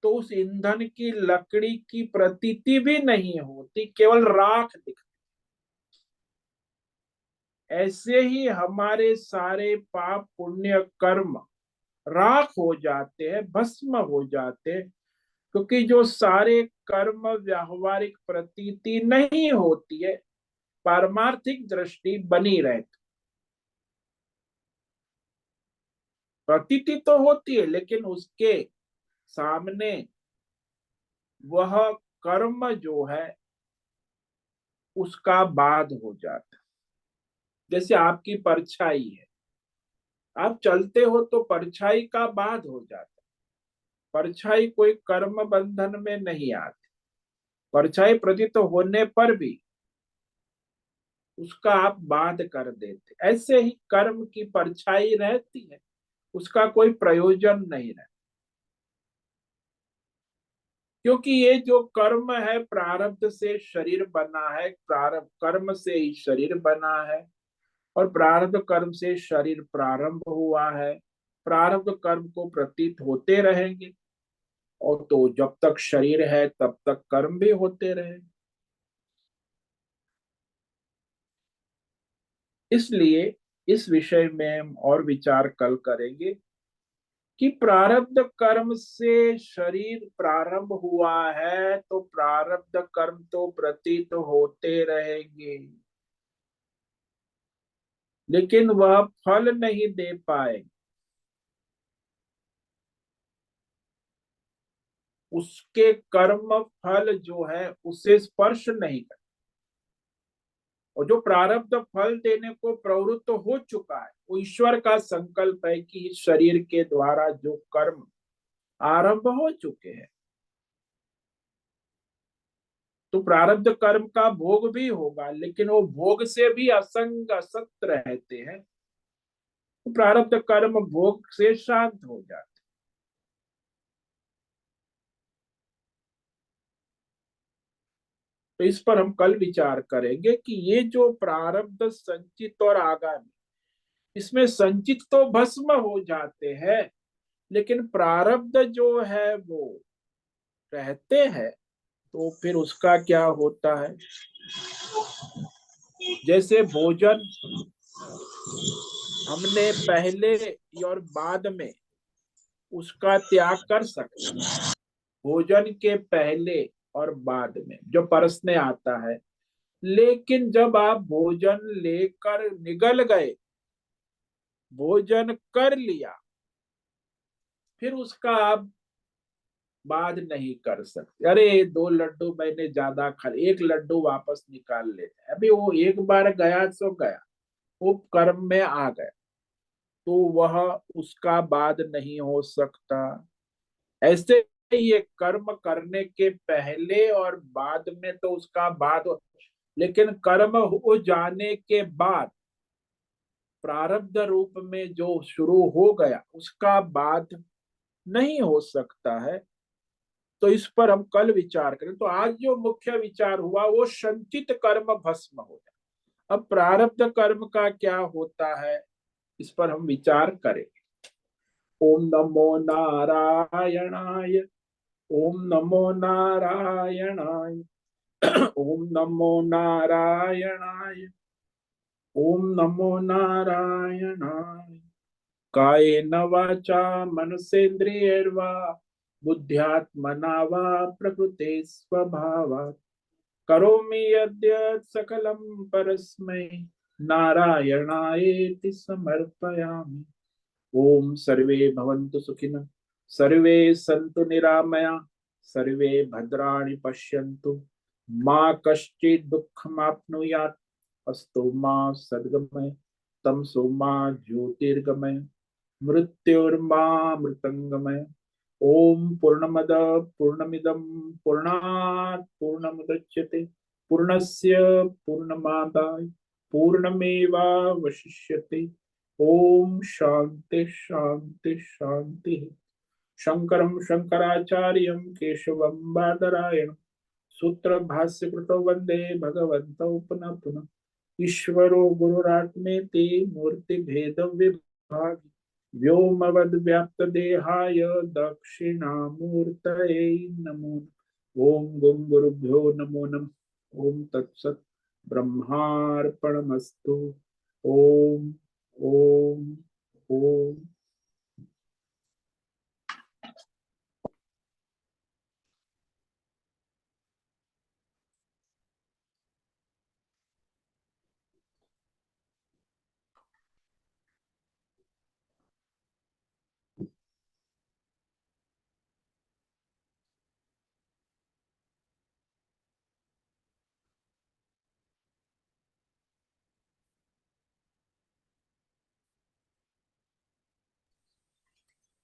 तो उस ईंधन की लकड़ी की प्रतीति भी नहीं होती, केवल राख दिखती। ऐसे ही हमारे सारे पाप पुण्य कर्म राख हो जाते हैं, भस्म हो जाते हैं, क्योंकि जो सारे कर्म व्यावहारिक प्रतीति नहीं होती है, पारमार्थिक दृष्टि बनी रहती। प्रतीति तो होती है, लेकिन उसके सामने वह कर्म जो है उसका बाद हो जाता है। जैसे आपकी परछाई है, आप चलते हो तो परछाई का बाद हो जाता है। परछाई कोई कर्म बंधन में नहीं आती, परछाई प्रतीत होने पर भी उसका आप बाध कर देते। ऐसे ही कर्म की परछाई रहती है, उसका कोई प्रयोजन नहीं रहता। क्योंकि ये जो कर्म है प्रारब्ध से शरीर बना है, प्रारब्ध कर्म से ही शरीर बना है, और प्रारब्ध कर्म से शरीर प्रारंभ हुआ है। प्रारब्ध कर्म को प्रतीत होते रहेंगे, और तो जब तक शरीर है तब तक कर्म भी होते रहेंगे। इसलिए इस विषय में हम और विचार कल करेंगे कि प्रारब्ध कर्म से शरीर प्रारंभ हुआ है, तो प्रारब्ध कर्म तो प्रतीत होते रहेंगे, लेकिन वह फल नहीं दे पाए। उसके कर्म फल जो है उसे स्पर्श नहीं कर, और जो प्रारब्ध फल देने को प्रवृत्त हो चुका है, वो ईश्वर का संकल्प है कि इस शरीर के द्वारा जो कर्म आरंभ हो चुके हैं, तो प्रारब्ध कर्म का भोग भी होगा, लेकिन वो भोग से भी असंग असत रहते हैं, तो प्रारब्ध कर्म भोग से शांत हो जाते। तो इस पर हम कल विचार करेंगे कि ये जो प्रारब्ध संचित और आगामी, इसमें संचित तो भस्म हो जाते हैं, लेकिन प्रारब्ध जो है वो रहते हैं। तो फिर उसका क्या होता है? जैसे भोजन हमने पहले और बाद में उसका त्याग कर सकते, भोजन के पहले और बाद में जो परसने आता है, लेकिन जब आप भोजन लेकर निगल गए, भोजन कर लिया, फिर उसका आप बाद नहीं कर सकते। अरे 2 लड्डू मैंने ज्यादा खा, एक लड्डू वापस निकाल लेते हैं। अभी वो एक बार गया सो गया, वो कर्म में आ गया, तो वह उसका बाद नहीं हो सकता। ऐसे ही ये कर्म करने के पहले और बाद में तो उसका बाद लेकिन कर्म हो जाने के बाद प्रारब्ध रूप में जो शुरू हो गया उसका बाद नहीं हो सकता है। तो इस पर हम कल विचार करें। तो आज जो मुख्य विचार हुआ वो संचित कर्म भस्म हो जाए। अब प्रारब्ध कर्म का क्या होता है, इस पर हम विचार करें। ओम नमो नारायणाय, ओम नमो नारायणाय, ओम नमो नारायणाय, ओम नमो नारायणाय। कायेन वाचा मनसेन्द्रियैर्वा बुद्ध्यात्मना वा प्रकृते स्वभावात् करोमि यद्यत् सकलं परस्मै नारायणायेति समर्पयामि। ओम सर्वे भवन्तु सुखिनः, सर्वे सन्तु निरामया, सर्वे भद्राणि पश्यन्तु, मा कश्चित् दुःखमाप्नुयात्, अस्तु मा सद्गमय, तमसो मा ज्योतिर्गमय, मृत्युर्मा मृतंगमय। ओम पूर्णमद पूर्णमिदं पूर्णात् पूर्णमुदच्यते, पूर्णस्य पूर्णमादाय पूर्णमेवावशिष्यते। ओम शांति शांति शांति। शंकरं शंकराचार्यं केशवं बादरायणं सूत्र भाष्य कृतो वंदे भगवन्तौ पुनः पुनः। ईश्वरो गुरुरात्मेति मूर्ति भेद विभाग व्योमवद् व्याप्त देहाय दक्षिणामूर्तये नमो। ओम गुं गुरुभ्यो नमो नमः। ओम तत्सत् ब्रह्मार्पणमस्तु। ओम ओम ओम।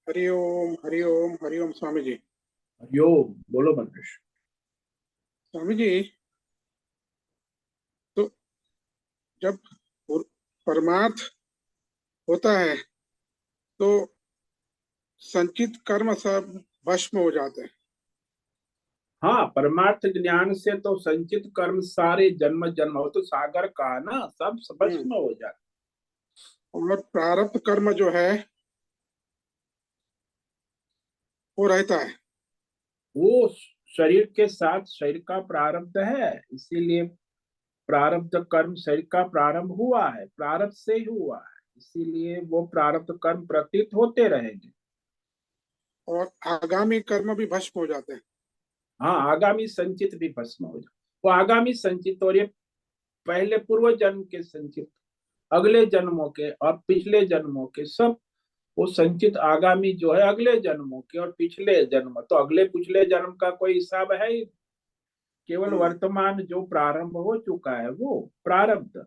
हरिओम हरिओम हरिओम। स्वामी जी, हरिओम। बोलो मनीष। स्वामी जी, तो जब परमार्थ होता है तो संचित कर्म सब भस्म हो जाते हैं। हाँ, परमार्थ ज्ञान से तो संचित कर्म सारे जन्म जन्म हो तो सागर का ना सब हम्म। भस्म हो जाते। और प्रारब्ध कर्म जो है वो रहता है। वो शरीर के साथ शरीर का प्रारब्ध है, इसीलिए प्रारब्ध कर्म शरीर का प्रारंभ हुआ है, प्रारब्ध से ही हुआ है, इसीलिए वो प्रारब्ध कर्म प्रतीत होते रहेंगे। और आगामी कर्म भी भस्म हो जाते हैं। हाँ, आगामी संचित भी भस्म हो जाए। वो आगामी संचित और ये पहले पूर्व जन्म के संचित, अगले जन्मों के और पिछले जन्मों के सब, वो संचित आगामी जो है अगले जन्मों के और पिछले जन्म, तो अगले पिछले जन्म का कोई हिसाब है ही। केवल हम्म। वर्तमान जो प्रारंभ हो चुका है वो प्रारब्ध,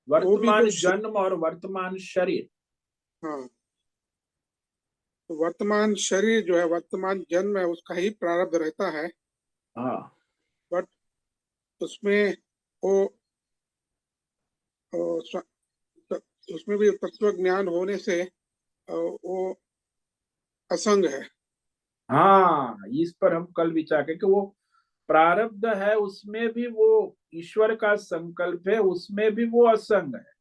वो भी जो वर्तमान जन्म और वर्तमान शरीर। हाँ, तो वर्तमान शरीर जो है, वर्तमान जन्म है, उसका ही प्रारब्ध रहता है। हाँ बट उसमें वो वो उसमें भी तत्व ज्ञान होने से वो असंग है। हाँ, इस पर हम कल विचार करें कि वो प्रारब्ध है उसमें भी वो ईश्वर का संकल्प है, उसमें भी वो असंग है।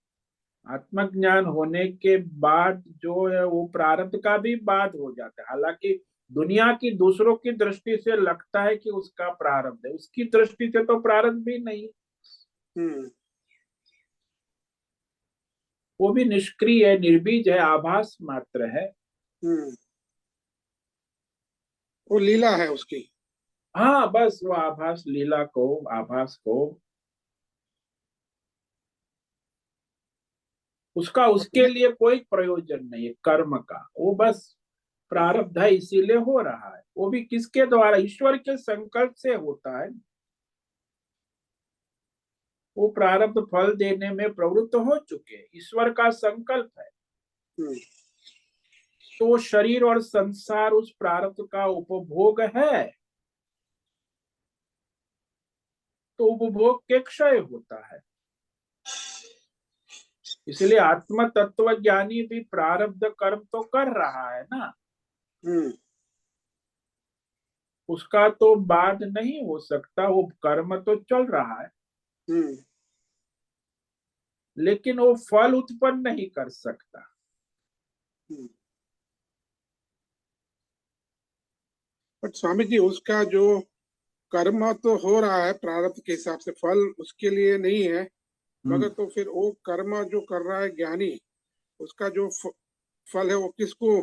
आत्मज्ञान होने के बाद जो है वो प्रारब्ध का भी बाध हो जाता है। हालांकि दुनिया की दूसरों की दृष्टि से लगता है कि उसका प्रारब्ध है, उसकी दृष्टि से तो प्रारब्ध भी नहीं, हम्म वो भी निष्क्रिय है, निर्बीज है, आभास मात्र है। हम्म वो लीला है उसकी। हाँ, बस वो आभास लीला को, आभास को, उसका उसके अपने लिए कोई प्रयोजन नहीं है कर्म का, वो बस प्रारब्ध है इसीलिए हो रहा है। वो भी किसके द्वारा? ईश्वर के संकल्प से होता है। वो प्रारब्ध फल देने में प्रवृत्त हो चुके हैं, ईश्वर का संकल्प है। हम्म तो शरीर और संसार उस प्रारब्ध का उपभोग है, तो उपभोग के क्षय होता है। इसलिए आत्म तत्व ज्ञानी भी प्रारब्ध कर्म तो कर रहा है ना, हम्म उसका तो बाध नहीं हो सकता, वो कर्म तो चल रहा है, हम्म लेकिन वो फल उत्पन्न नहीं कर सकता। हम्म। बट स्वामी जी, उसका जो कर्म तो हो रहा है प्रारब्ध के हिसाब से, फल उसके लिए नहीं है। मगर हम्म तो फिर वो कर्म जो कर रहा है ज्ञानी, उसका जो फल है वो किसको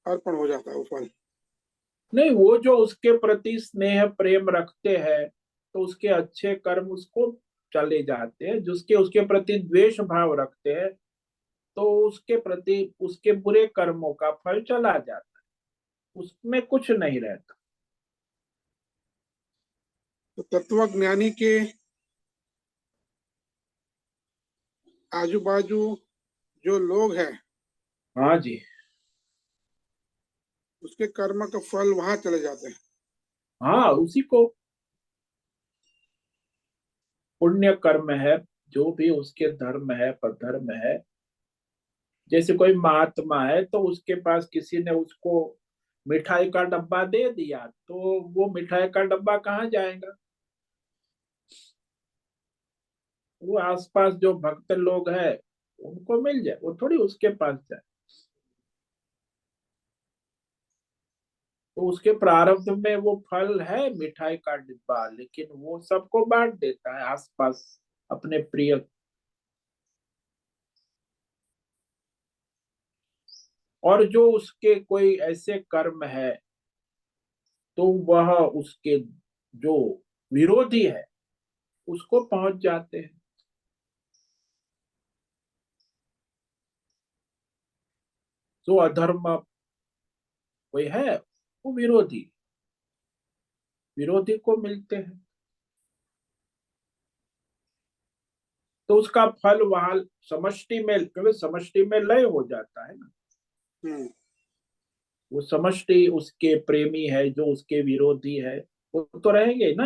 अर्पण हो जाता है वो फल? नहीं, वो जो उसके प्रति स्नेह प्रेम रखते हैं तो उसके अच्छे कर्म उसको चले जाते हैं, जिसके उसके प्रति द्वेष भाव रखते हैं तो उसके प्रति उसके बुरे कर्मों का फल चला जाता है, उसमें कुछ नहीं रहता। तो तत्व ज्ञानी के आजू बाजू जो लोग हैं, हाँ जी। उसके कर्म का फल वहां चले जाते हैं। हाँ, उसी को पुण्य कर्म है, जो भी उसके धर्म है, पधर्म है। जैसे कोई महात्मा है तो उसके पास किसी ने उसको मिठाई का डब्बा दे दिया, तो वो मिठाई का डब्बा कहाँ जाएगा? वो आसपास जो भक्त लोग हैं उनको मिल जाए, वो थोड़ी उसके पास जाए। तो उसके प्रारब्ध में वो फल है मिठाई का डिब्बा, लेकिन वो सबको बांट देता है आसपास अपने प्रिय। और जो उसके कोई ऐसे कर्म है तो वह उसके जो विरोधी है उसको पहुंच जाते हैं। जो अधर्म कोई है वो विरोधी, विरोधी को मिलते हैं, तो उसका फल वहां समष्टि में, क्योंकि समष्टि में लय हो जाता है ना। हम्म वो समष्टि उसके प्रेमी है, जो उसके विरोधी है वो तो रहेंगे ही ना।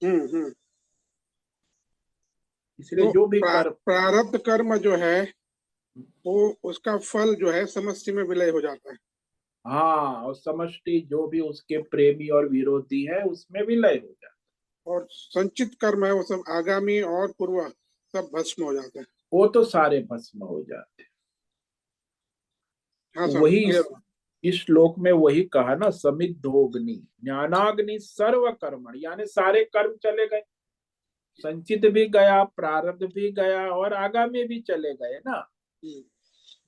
हम्म। इसलिए तो जो भी कर, प्रारब्ध कर्म जो है वो, उसका फल जो है समष्टि में विलय हो जाता है। हाँ, और समष्टि जो भी उसके प्रेमी और विरोधी है उसमें विलय हो जाता और संचित कर्म है वो सब आगामी और पूर्व सब भस्म हो जाते हैं। है, वो तो सारे भस्म हो जाते हैं। हाँ तो स्वामी, वही आगे। इस श्लोक में वही कहा ना, समिद्धोग्नि ज्ञानाग्नि सर्व कर्मण, यानी सारे कर्म चले गए, संचित भी गया, प्रारब्ध भी गया और आगामी भी चले गए ना। हम्म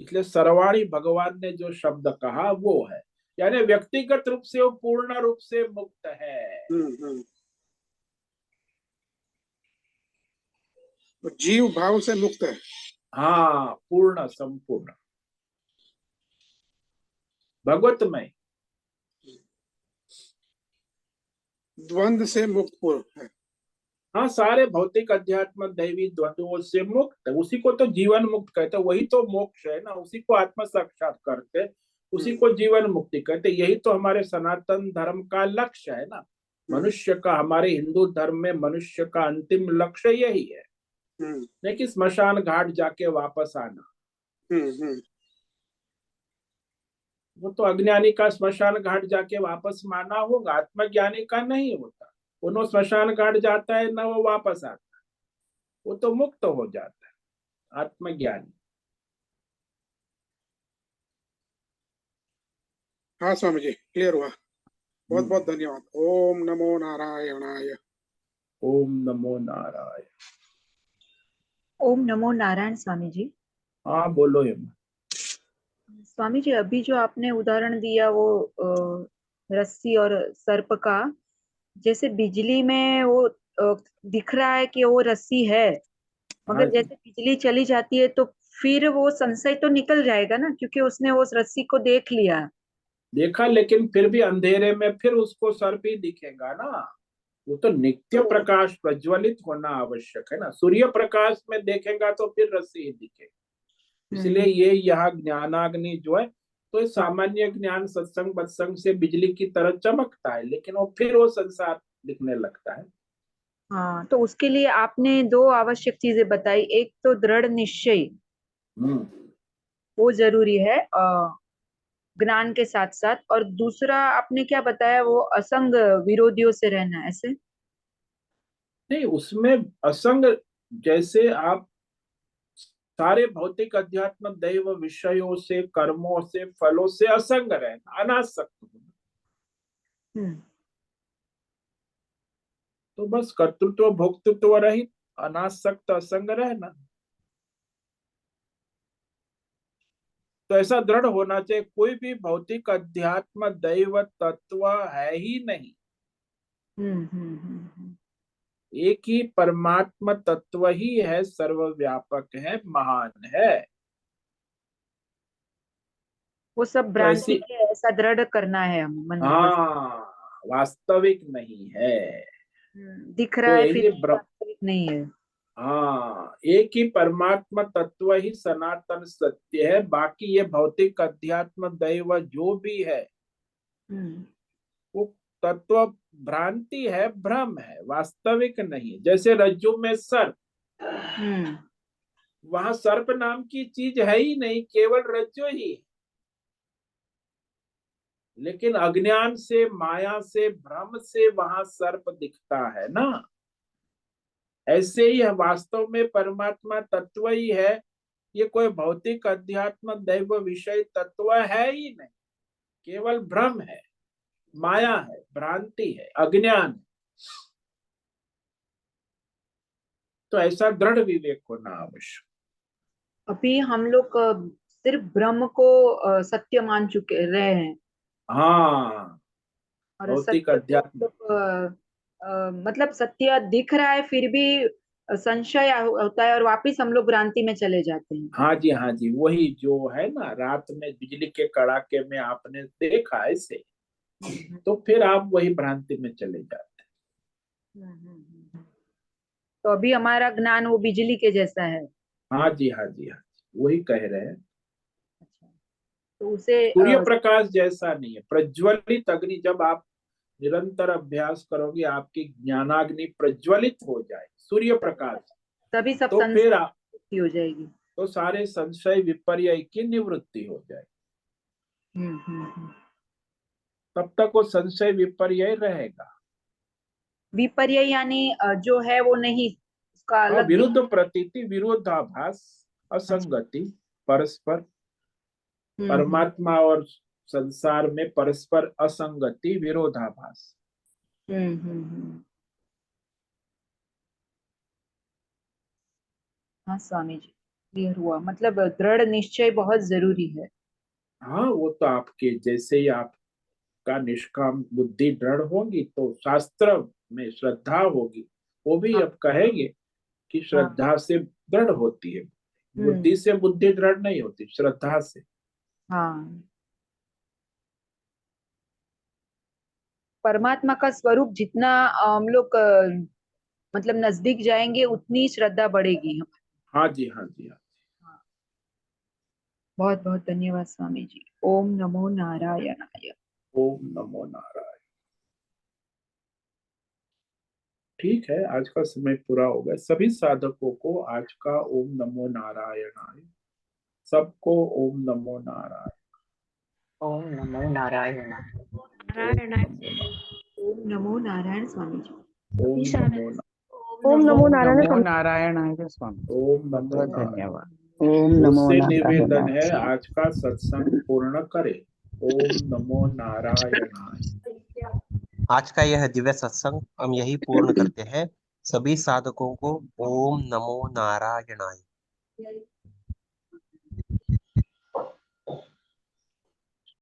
इसलिए सर्वाणी भगवान ने जो शब्द कहा वो है, यानी व्यक्तिगत रूप से वो पूर्ण रूप से मुक्त है। हम्म। तो जीव भाव से मुक्त है, हाँ, पूर्ण संपूर्ण भगवतमय। द्वंद से मुक्त पूर्व है। हाँ, सारे भौतिक अध्यात्म दैवी द्वंद्वों से मुक्त है, उसी को तो जीवन मुक्त कहते हैं, वही तो मोक्ष है ना, उसी को आत्म साक्षात करते, उसी हम्म को जीवन मुक्ति कहते। यही तो हमारे सनातन धर्म का लक्ष्य है ना। हम्म मनुष्य का, हमारे हिंदू धर्म में मनुष्य का अंतिम लक्ष्य यही है, हम्म नहीं कि स्मशान घाट जाके वापस आना। हम्म। वो तो अज्ञानी का स्मशान घाट जाके वापस माना होगा, आत्मज्ञानी का नहीं होता। वो स्मशान घाट जाता है, ना वो वापस आता है, वो तो मुक्त हो जाता है, आत्मज्ञानी। हाँ स्वामी जी, क्लियर हुआ। बहुत हम्म। बहुत धन्यवाद। ओम नमो नारायणाय। ओम नमो नारायण। ओम नमो नारायण स्वामी जी। हाँ बोलो हेमा। स्वामी जी, अभी जो आपने उदाहरण दिया वो रस्सी और सर्प का, जैसे बिजली में वो दिख रहा है कि वो रस्सी है, हाँ मगर जी, जैसे बिजली चली जाती है तो फिर वो संशय तो निकल जाएगा ना, क्योंकि उसने उस रस्सी को देख लिया। देखा, लेकिन फिर भी अंधेरे में फिर उसको सर्प ही दिखेगा ना। वो तो नित्य तो प्रकाश प्रज्वलित होना आवश्यक है ना, सूर्य प्रकाश में देखेगा तो फिर रस्सी ही दिखेगी। इसलिए हम्म, ये यहाँ ज्ञानाग्नि जो है, तो ये हाँ सामान्य ज्ञान सत्संग बत्संग से बिजली की तरह चमकता है, लेकिन वो फिर वो संसार दिखने लगता है। हाँ, तो उसके लिए आपने दो आवश्यक चीजें बताई। एक तो दृढ़ निश्चय, हम्म। वो जरूरी है ज्ञान के साथ साथ, और दूसरा आपने क्या बताया, वो असंग विरोधियों से रहना, ऐसे। नहीं, उसमें असंग, जैसे आप सारे भौतिक अध्यात्म दैव विषयों से, कर्मों से, फलों से असंग रहना, अनासक्त होना। हम्म तो बस कर्तृत्व भोक्तृत्व रहित अनासक्त असंग रहना। तो ऐसा दृढ़ होना चाहिए, कोई भी भौतिक अध्यात्म दैव तत्व है ही नहीं। हम्म। एक ही परमात्मा तत्व ही है, सर्वव्यापक है, महान है। वो सब तो भ्रांति ऐसी, है, ऐसा दृढ़ करना है हम मन में बस। हाँ, वास्तविक नहीं है। दिख रहा तो है फिर यही भी वास्तविक नहीं है। हाँ, एक ही परमात्मा तत्व ही सनातन सत्य है, बाकी ये भौतिक अध्यात्म दैव जो भी है, हम्म वो तत्व भ्रांति है, भ्रम है, वास्तविक नहीं। जैसे रज्जु में सर्प, हम्म वहां सर्प नाम की चीज है ही नहीं, केवल रज्जु ही है। लेकिन अज्ञान से, माया से, भ्रम से वहां सर्प दिखता है ना। ऐसे ही है, वास्तव में परमात्मा तत्व ही है, ये कोई भौतिक अध्यात्म दैव विषय तत्व है ही नहीं, केवल भ्रम है, माया है, भ्रांति है, अज्ञान है। तो ऐसा दृढ़ विवेक होना आवश्यक। अभी हम लोग सिर्फ ब्रह्म को सत्य मान चुके रहे हैं, हाँ, और भौतिक सत्य को हम अध्यात्म, लोग मतलब सत्य दिख रहा है फिर भी संशय होता है, और वापिस हम लोग भ्रांति में चले जाते हैं। हाँ जी, हाँ जी, वही जो है ना, रात में बिजली के कड़ाके में आपने देखा ऐसे, हम्म तो फिर आप वही भ्रांति में चले जाते हम्म। तो अभी हमारा ज्ञान वो बिजली के जैसा है। हैं। हाँ जी, हाँ जी, हाँ जी, वही कह रहे हैं। अच्छा, तो उसे सूर्य प्रकाश जैसा नहीं है, प्रज्वलित अग्नि, जब आप निरंतर अभ्यास करोगे, आपकी ज्ञानाग्नि प्रज्वलित हो जाए सूर्य प्रकाश, तभी सब तो संशय फिर मुक्ति हो जाएगी। तो सारे संशय विपर्य की निवृत्ति हो जाए। हम्म। तब तक वो संशय विपर्य रहेगा। विपर्य यानी जो है वो नहीं, उसका हाँ, अलग दिख। विरुद्ध प्रतीति, विरोधाभास, अच्छा। असंगति, परस्पर, हम्म। परमात्मा और संसार में परस्पर असंगति, विरोधाभास। हम्म। हाँ स्वामी जी, क्लियर हुआ। मतलब दृढ़ निश्चय बहुत जरूरी है। हाँ, वो तो आपके जैसे ही आपका निष्काम बुद्धि दृढ़ होगी, तो शास्त्र में श्रद्धा होगी। वो भी हाँ अब कहेंगे कि हाँ। श्रद्धा से दृढ़ होती है, बुद्धि हम्म। से बुद्धि दृढ़ नहीं होती, श्रद्धा से। हाँ, परमात्मा का स्वरूप जितना हम लोग मतलब नजदीक जाएंगे उतनी श्रद्धा बढ़ेगी हमारी। हाँ जी, हाँ जी, हाँ। हाँ, बहुत बहुत धन्यवाद स्वामी जी। ओम नमो नारायणाय। ओम नमो नारायण। ठीक है, आज का समय पूरा हो गया। सभी साधकों को आज का ओम नमो नारायणाय, सबको ओम नमो नारायण। ओम नमो नारायण। ओम नारायण। नमो नारायण। ओम नमो नारायण स्वामी जी। ओम नमो ओम नमो नारायण नमो नारायणाय स्वामी। ओम नमो बहुत नारायण। धन्यवाद। ओम नमो उससे निवेदन नारायणाय है स्वामी। आज का सत्संग पूर्ण करे। ओम नमो नारायणाय। आज का यह दिव्य सत्संग हम यही पूर्ण करते हैं। सभी साधकों को ओम नमो नारायणाय।